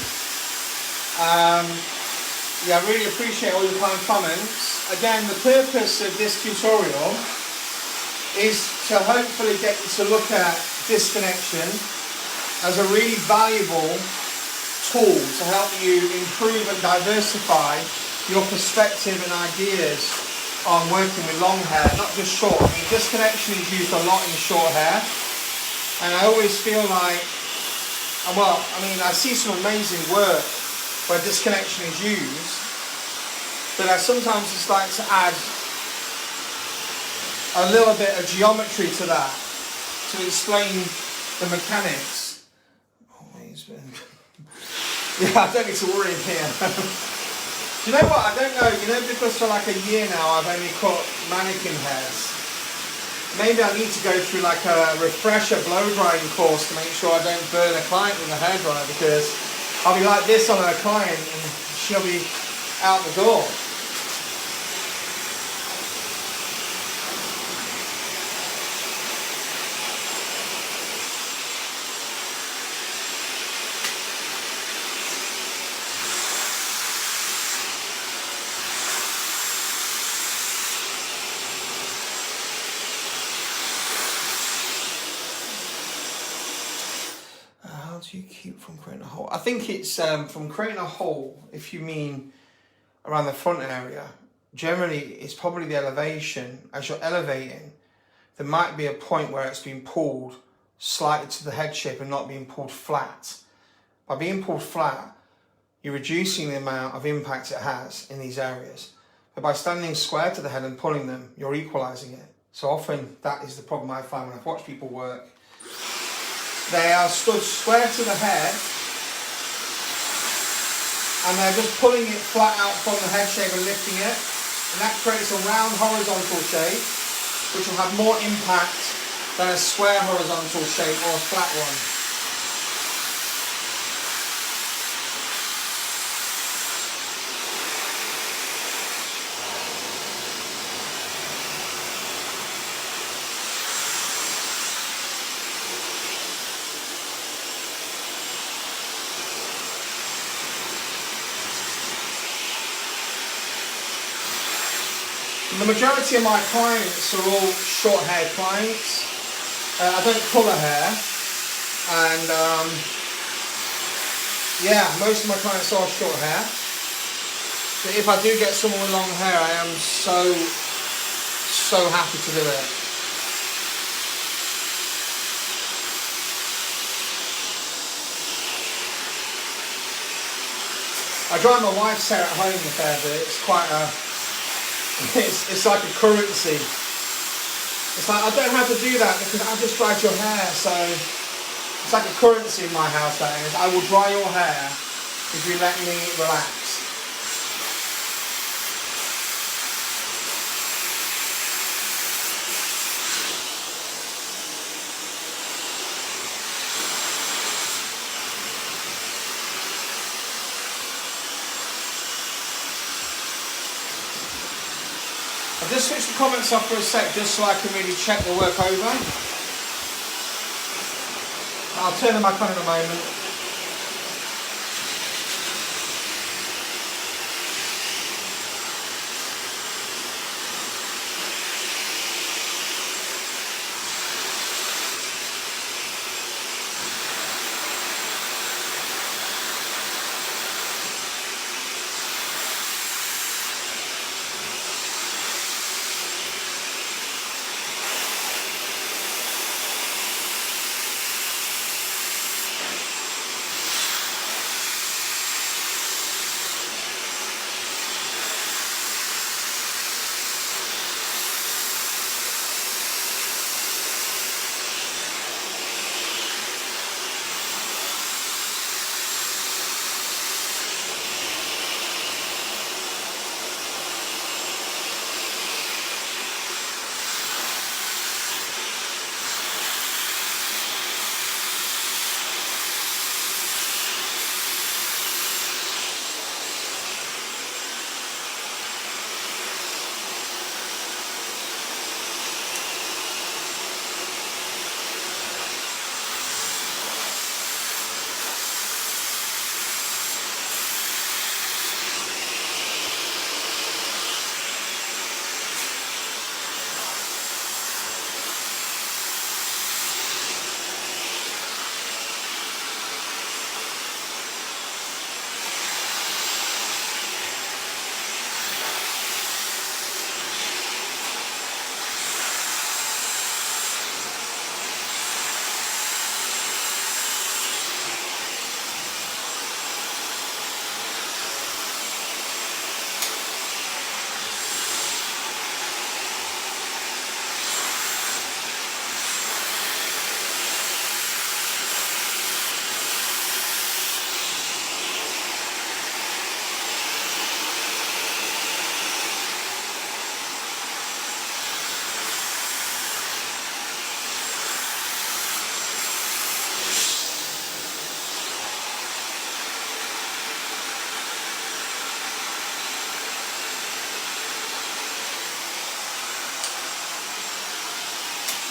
Yeah, I really appreciate all your kind comments. Again, the purpose of this tutorial is to hopefully get you to look at Disconnection as a really valuable tool to help you improve and diversify your perspective and ideas on working with long hair, not just short. I mean, Disconnection is used a lot in short hair, and I always feel like, well, I mean, I see some amazing work where Disconnection is used, but I sometimes just like to add a little bit of geometry to that to explain the mechanics. Always been. Yeah, I don't need to worry here. Do you know what? I don't know. You know, because for like a year now I've only cut mannequin hairs. Maybe I need to go through like a refresher blow drying course to make sure I don't burn a client with a hairdryer, because I'll be like this on a client and she'll be out the door. How do you keep from creating a hole? I think it's from creating a hole, if you mean around the front area. Generally, it's probably the elevation. As you're elevating, there might be a point where it's being pulled slightly to the head shape and not being pulled flat. By being pulled flat, you're reducing the amount of impact it has in these areas. But by standing square to the head and pulling them, you're equalizing it. So often that is the problem I find when I've watched people work. They are stood square to the head and they're just pulling it flat out from the head shape and lifting it, and that creates a round horizontal shape which will have more impact than a square horizontal shape or a flat one. The majority of my clients are all short hair clients. I don't colour hair, and yeah, most of my clients are short hair. So if I do get someone with long hair, I am so happy to do it. I dry my wife's hair at home a fair bit. It's quite a It's like a currency. It's like, I don't have to do that because I just dried your hair, so it's like a currency in my house, that is. I will dry your hair if you let me relax. I'll just switch the comments off for a sec just so I can really check the work over. I'll turn them back on in a moment.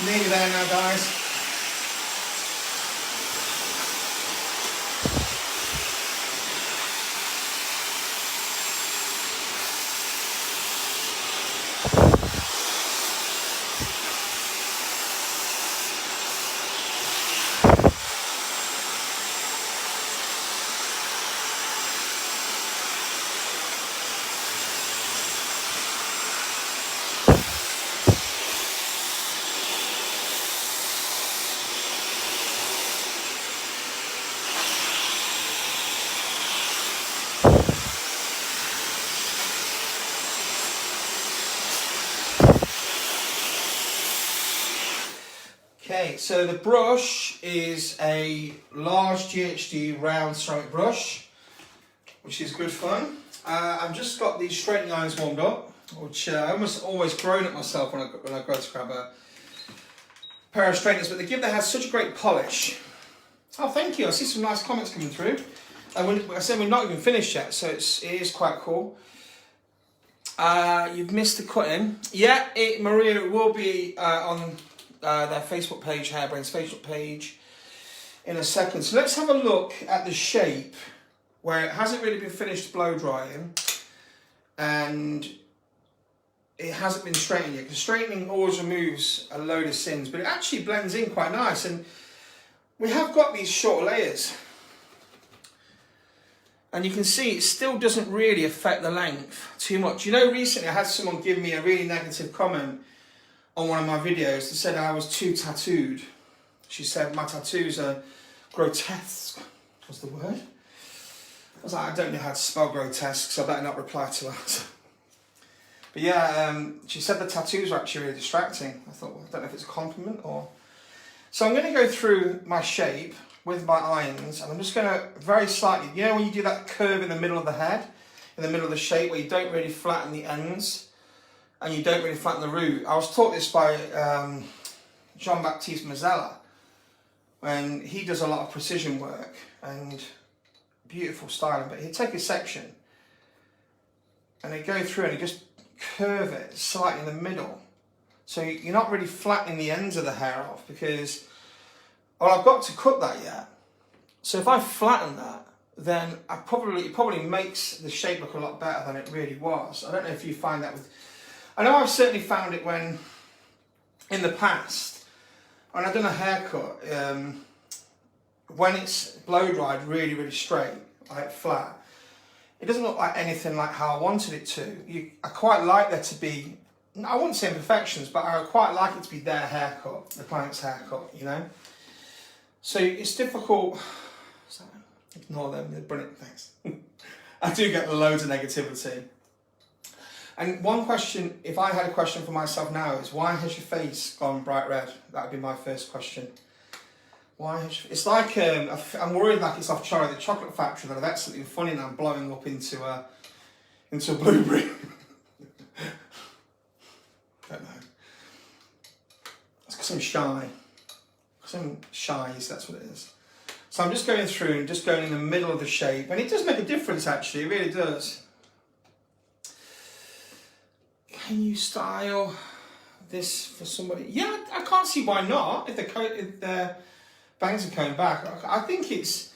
Nearly there now, guys. Okay, so the brush is a large GHD round ceramic brush, which is good fun. I've just got these straightening irons warmed up, which I almost always groan at myself when I go to grab a pair of straighteners, but they give the hair such a great polish. Oh, thank you. I see some nice comments coming through. I said we're not even finished yet, so it is quite cool. You've missed the cutting. Yeah, Maria, it will be on their Facebook page, Hairbrain's Facebook page, in a second. So let's have a look at the shape where it hasn't really been finished blow drying and it hasn't been straightened yet, because straightening always removes a load of sins, but it actually blends in quite nice. And we have got these short layers, and you can see it still doesn't really affect the length too much. You know, recently I had someone give me a really negative comment on one of my videos that said I was too tattooed. She said my tattoos are grotesque, was the word. I was like, I don't know how to spell grotesque, so I better not reply to that. But yeah, she said the tattoos are actually really distracting. I thought, well, I don't know if it's a compliment or... So I'm going to go through my shape with my irons, and I'm just going to very slightly, you know when you do that curve in the middle of the head, in the middle of the shape, where you don't really flatten the ends, and you don't really flatten the root. I was taught this by Jean-Baptiste Mazzella, when he does a lot of precision work and beautiful styling, but he'd take a section and he'd go through and he'd just curve it slightly in the middle. So you're not really flattening the ends of the hair off, because, well, I've got to cut that yet. So if I flatten that, then it probably makes the shape look a lot better than it really was. I don't know if you find that with... I know I've certainly found it when, in the past, when I've done a haircut, when it's blow dried really, really straight, like flat, it doesn't look like anything like how I wanted it to. I quite like there to be, I wouldn't say imperfections, but I quite like it to be their haircut, the client's haircut, you know? So it's difficult, ignore them, they're brilliant, thanks. I do get loads of negativity. And one question, if I had a question for myself now, is why has your face gone bright red? That would be my first question. Why has it's like, I'm worried like it's off Charlie the Chocolate Factory, that I've absolutely funny and I'm blowing up into a blueberry. Don't know. It's because I'm shy. Because I'm shy, that's what it is. So I'm just going through and just going in the middle of the shape, and it does make a difference actually, it really does. Can you style this for somebody? Yeah, I can't see why not. If the bangs are coming back, I think it's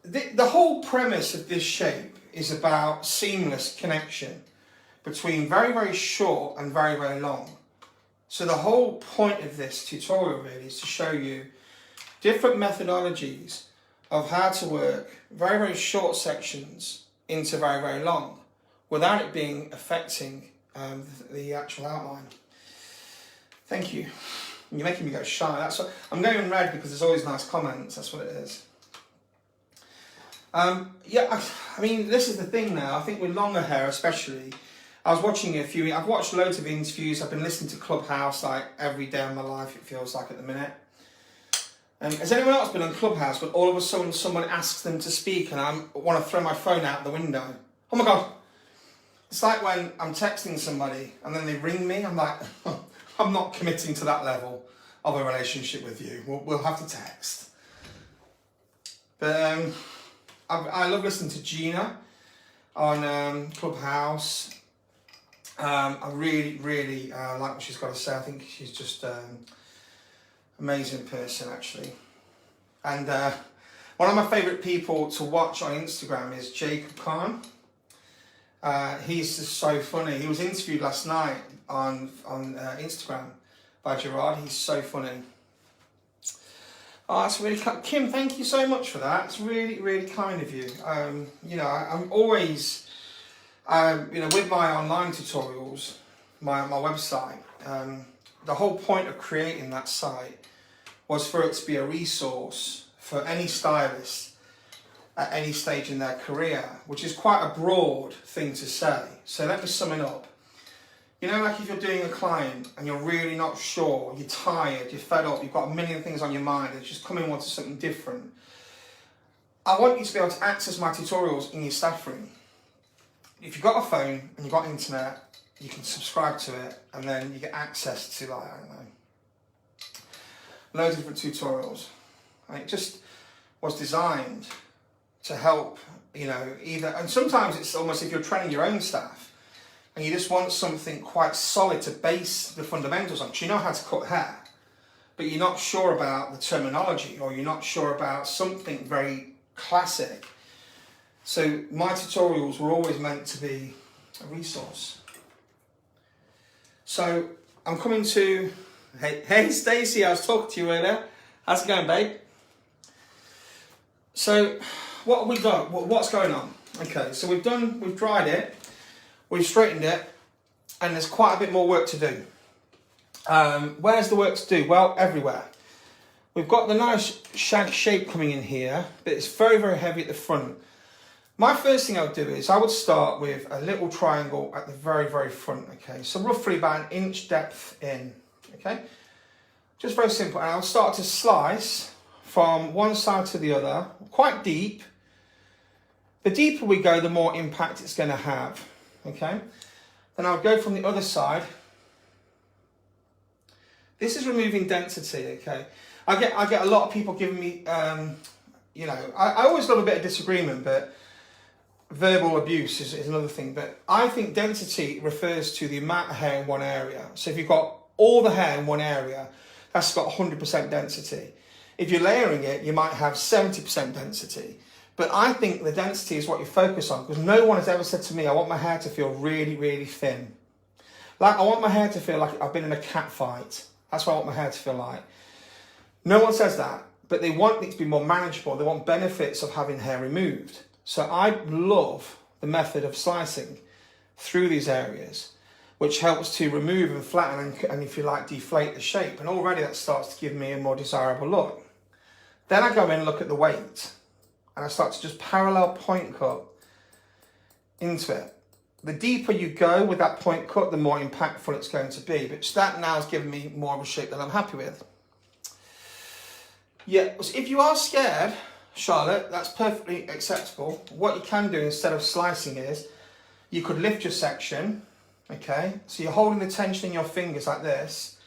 the whole premise of this shape is about seamless connection between very, very short and very, very long. So the whole point of this tutorial really is to show you different methodologies of how to work very, very short sections into very, very long without it being affecting the actual outline. Thank you. You're making me go shy. That's what, I'm going red because there's always nice comments. That's what it is. Yeah, I mean, this is the thing now. I think with longer hair especially, I was watching I've watched loads of interviews. I've been listening to Clubhouse like every day of my life, it feels like at the minute. Has anyone else been on Clubhouse, but all of a sudden someone asks them to speak and I want to throw my phone out the window? Oh my God. It's like when I'm texting somebody and then they ring me, I'm like, I'm not committing to that level of a relationship with you. We'll have to text. But I love listening to Gina on Clubhouse. I really, really like what she's got to say. I think she's just Amazing person, actually. And one of my favourite people to watch on Instagram is Jacob Khan. He's just so funny. He was interviewed last night on Instagram by Gerard. He's so funny. Oh, that's really kind. Kim, thank you so much for that. It's really, really kind of you. You know, I'm always, you know, with my online tutorials, my website, the whole point of creating that site was for it to be a resource for any stylist at any stage in their career, which is quite a broad thing to say. So let me sum it up. You know, like if you're doing a client and you're really not sure, you're tired, you're fed up, you've got a million things on your mind, and just coming onto something different. I want you to be able to access my tutorials in your staff room. If you've got a phone and you've got internet, you can subscribe to it, and then you get access to, like, I don't know, loads of different tutorials. And it just was designed to help, you know, either, and sometimes it's almost if you're training your own staff, and you just want something quite solid to base the fundamentals on. So you know how to cut hair, but you're not sure about the terminology, or you're not sure about something very classic. So my tutorials were always meant to be a resource. So I'm coming to, hey Stacey, I was talking to you earlier. How's it going, babe? So what have we got? What's going on? Okay, so we've dried it. We've straightened it, and there's quite a bit more work to do. Where's the work to do? Well, everywhere. We've got the nice shag shape coming in here, but it's very, very heavy at the front. My first thing I would do is I would start with a little triangle at the very, very front, okay? So roughly about an inch depth in, okay? Just very simple. And I'll start to slice from one side to the other, quite deep. The deeper we go, the more impact it's going to have. Okay, then I'll go from the other side. This is removing density. Okay, I get a lot of people giving me, you know, I always love a bit of disagreement, but verbal abuse is another thing. But I think density refers to the amount of hair in one area. So if you've got all the hair in one area, that's got 100% density. If you're layering it, you might have 70% density. But I think the density is what you focus on, because no one has ever said to me, I want my hair to feel really, really thin. Like, I want my hair to feel like I've been in a cat fight. That's what I want my hair to feel like. No one says that, but they want it to be more manageable. They want benefits of having hair removed. So I love the method of slicing through these areas, which helps to remove and flatten and if you like, deflate the shape. And already that starts to give me a more desirable look. Then I go in and look at the weight. And I start to just parallel point cut into it. The deeper you go with that point cut, the more impactful it's going to be. But that now has given me more of a shape that I'm happy with. Yeah, so if you are scared, Charlotte, that's perfectly acceptable. What you can do instead of slicing is, you could lift your section, okay? So you're holding the tension in your fingers like this.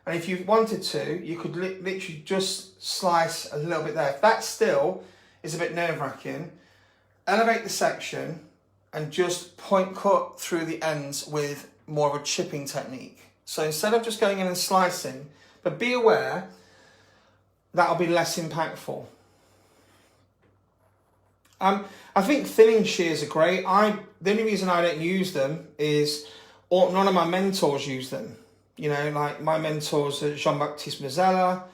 And if you wanted to, you could literally just slice a little bit there. If that still is a bit nerve-wracking, elevate the section and just point cut through the ends with more of a chipping technique. So instead of just going in and slicing, but be aware that'll be less impactful. I think thinning shears are great. The only reason I don't use them is none of my mentors use them. You know, like my mentors are Jean-Baptiste Mazzella,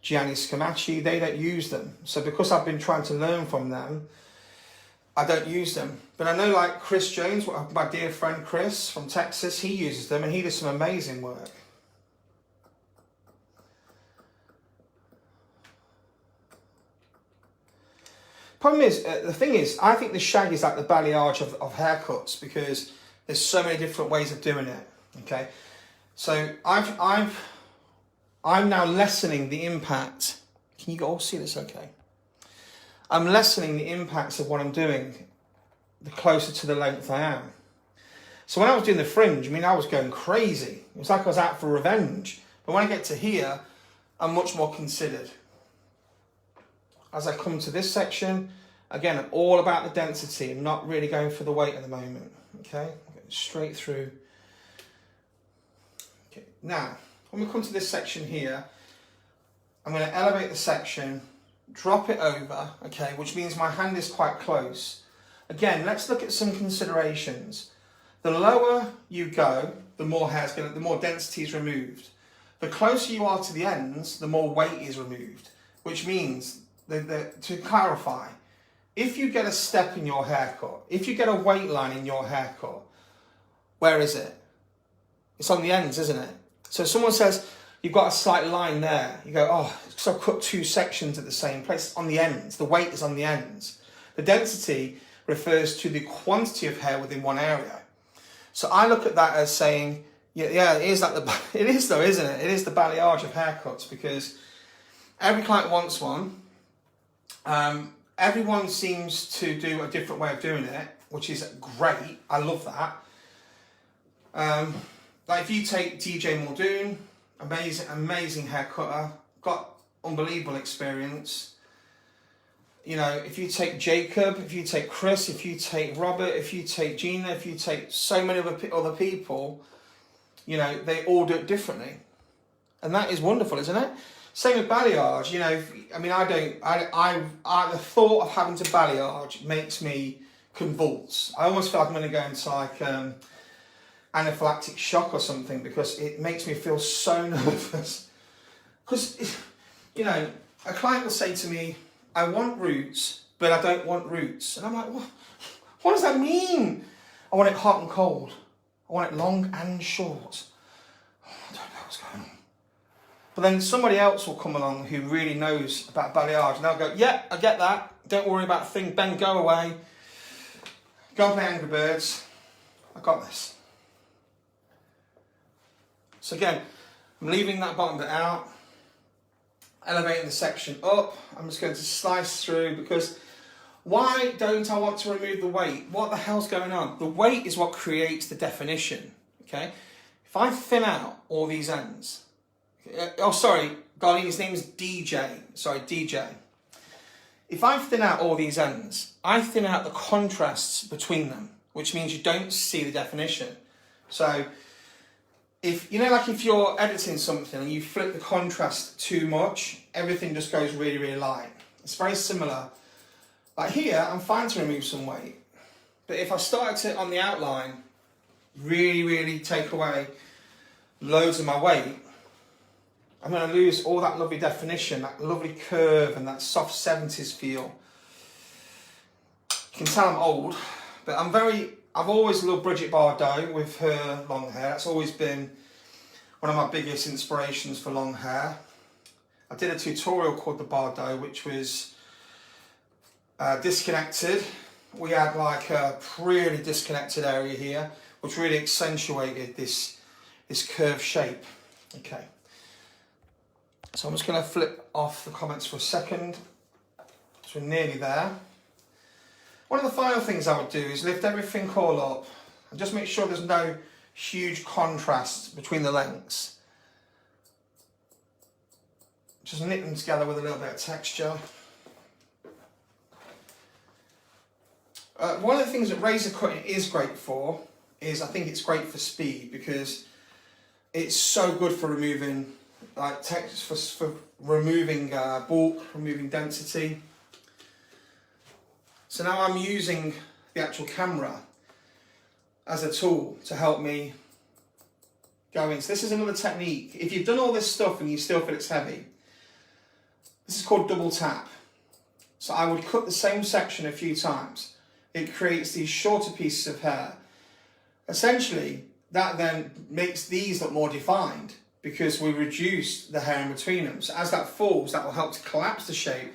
Gianni Scamacci, they don't use them. So because I've been trying to learn from them, I don't use them. But I know like Chris Jones, my dear friend Chris from Texas, he uses them and he does some amazing work. Problem is, the thing is, I think the shag is like the balayage of haircuts because there's so many different ways of doing it, okay? So I'm now lessening the impact. Can you all see this okay? I'm lessening the impacts of what I'm doing the closer to the length I am. So when I was doing the fringe, I mean, I was going crazy. It was like I was out for revenge. But when I get to here, I'm much more considered. As I come to this section, again, I'm all about the density. I'm not really going for the weight at the moment, okay? Straight through. Okay, now, when we come to this section here, I'm going to elevate the section, drop it over, okay, which means my hand is quite close. Again, let's look at some considerations. The lower you go, the more the more density is removed. The closer you are to the ends, the more weight is removed, which means to clarify, if you get a step in your haircut, if you get a weight line in your haircut, where is it? It's on the ends, isn't it? So if someone says, you've got a slight line there, you go, oh, so I've cut two sections at the same place. On the ends, the weight is on the ends. The density refers to the quantity of hair within one area. So I look at that as saying, yeah, it is like it is though, isn't it? It is the balayage of haircuts, because every client wants one. Everyone seems to do a different way of doing it, which is great. I love that. Like if you take DJ Muldoon, amazing hair cutter, got unbelievable experience. You know, if you take Jacob, if you take Chris, if you take Robert, if you take Gina, if you take so many other people, you know, they all do it differently. And that is wonderful, isn't it? Same with balayage, you know, I mean, the thought of having to balayage makes me convulse. I almost feel like I'm going to go into like anaphylactic shock or something, because it makes me feel so nervous. Because, you know, a client will say to me, I want roots, but I don't want roots. And I'm like, what does that mean? I want it hot and cold. I want it long and short. I don't know what's going on. But then somebody else will come along who really knows about balayage, and they'll go, yeah, I get that. Don't worry about a thing. Ben, go away. Go and play Angry Birds. I got this. So again, I'm leaving that bottom bit out, elevating the section up. I'm just going to slice through, because why don't I want to remove the weight? What the hell's going on? The weight is what creates the definition, okay? If I thin out all these ends, oh, sorry, darling, his name is DJ. Sorry, DJ. If I thin out all these ends, I thin out the contrasts between them, which means you don't see the definition. So, if you know, like if you're editing something and you flip the contrast too much, everything just goes really, really light. It's very similar. Like here, I'm fine to remove some weight. But if I started to, on the outline, really, really take away loads of my weight, I'm going to lose all that lovely definition, that lovely curve and that soft 70s feel. You can tell I'm old, but I've always loved Bridget Bardot with her long hair. That's always been one of my biggest inspirations for long hair. I did a tutorial called the Bardot, which was disconnected. We had like a really disconnected area here, which really accentuated this curved shape. Okay. So I'm just going to flip off the comments for a second. So we're nearly there. One of the final things I would do is lift everything all up and just make sure there's no huge contrast between the lengths. Just knit them together with a little bit of texture. One of the things that razor cutting is great for is, I think it's great for speed, because it's so good for removing like text, for removing bulk, removing density. So now I'm using the actual camera as a tool to help me go in. So this is another technique. If you've done all this stuff and you still feel it's heavy, this is called double tap. So I would cut the same section a few times. It creates these shorter pieces of hair. Essentially, that then makes these look more defined, because we reduce the hair in between them. So as that falls, that will help to collapse the shape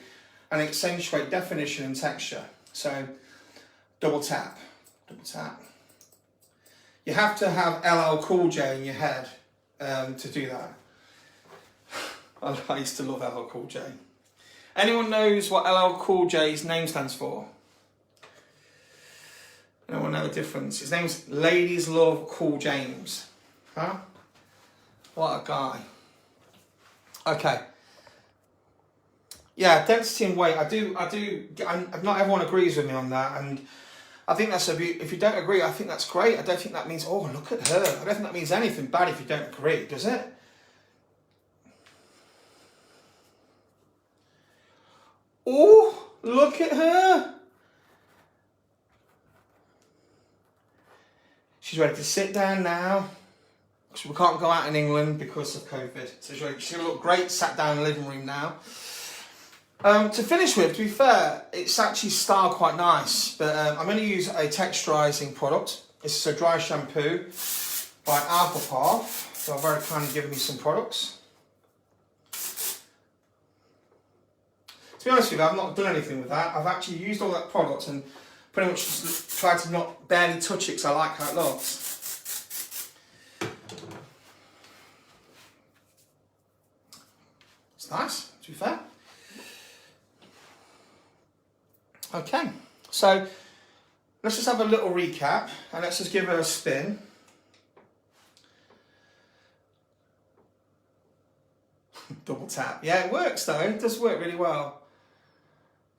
and accentuate definition and texture. So double tap, double tap. You have to have LL Cool J in your head to do that. I used to love LL Cool J. Anyone knows what LL Cool J's name stands for? Anyone know the difference? His name's Ladies Love Cool James. Huh? What a guy. Okay. Yeah, density and weight. Not everyone agrees with me on that, and I think that's if you don't agree, I think that's great. I don't think that means, oh, look at her. I don't think that means anything bad if you don't agree, does it? Oh, look at her. She's ready to sit down now. Because we can't go out in England because of COVID. So she's going to look great sat down in the living room now. To finish with, to be fair, it's actually styled quite nice. But I'm going to use a texturising product. This is a dry shampoo by Alpha Path. So I've very kindly given me some products. To be honest with you, I've not done anything with that. I've actually used all that product and pretty much just tried to not barely touch it because I like how it looks. It's nice, to be fair. Okay, so let's just have a little recap and let's just give her a spin. Double tap. Yeah, it works though. It does work really well.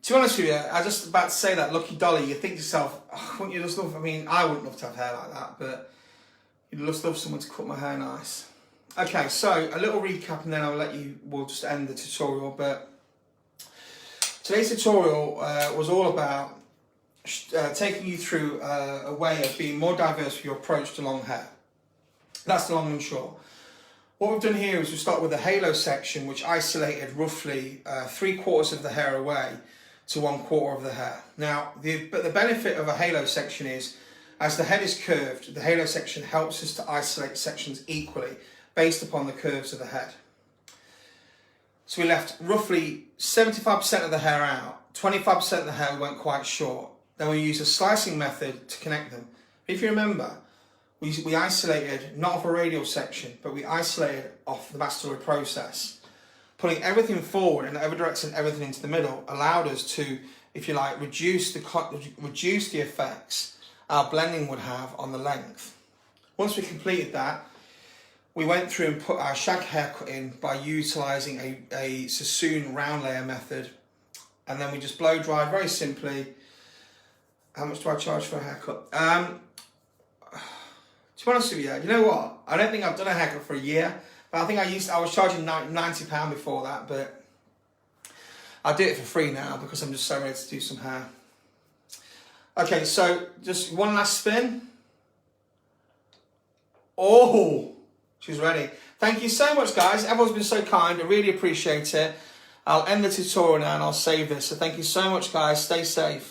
To be honest with you, I was just about to say that, Lucky Dolly, you think to yourself, oh, wouldn't you just love, I mean, I wouldn't love to have hair like that, but you'd just love someone to cut my hair nice. Okay, so a little recap and then we'll just end the tutorial, but today's tutorial was all about taking you through a way of being more diverse with your approach to long hair. That's the long and short. What we've done here is we start with the halo section, which isolated roughly 3/4 of the hair away to 1/4 of the hair. Now, the benefit of a halo section is, as the head is curved, the halo section helps us to isolate sections equally based upon the curves of the head. So we left roughly 75% of the hair out, 25% of the hair went quite short. Then we used a slicing method to connect them. If you remember, we isolated not off a radial section, but we isolated off the maxillary process. Putting everything forward and directing everything into the middle allowed us to, if you like, reduce the effects our blending would have on the length. Once we completed that, we went through and put our shag haircut in by utilising a Sassoon round layer method, and then we just blow dried very simply. How much do I charge for a haircut? To be honest with you, you know what? I don't think I've done a haircut for a year, but I think I was charging £90 before that, but I'll do it for free now because I'm just so ready to do some hair. Okay, so just one last spin. Oh, she's ready. Thank you so much, guys. Everyone's been so kind. I really appreciate it. I'll end the tutorial now and I'll save this. So thank you so much, guys. Stay safe.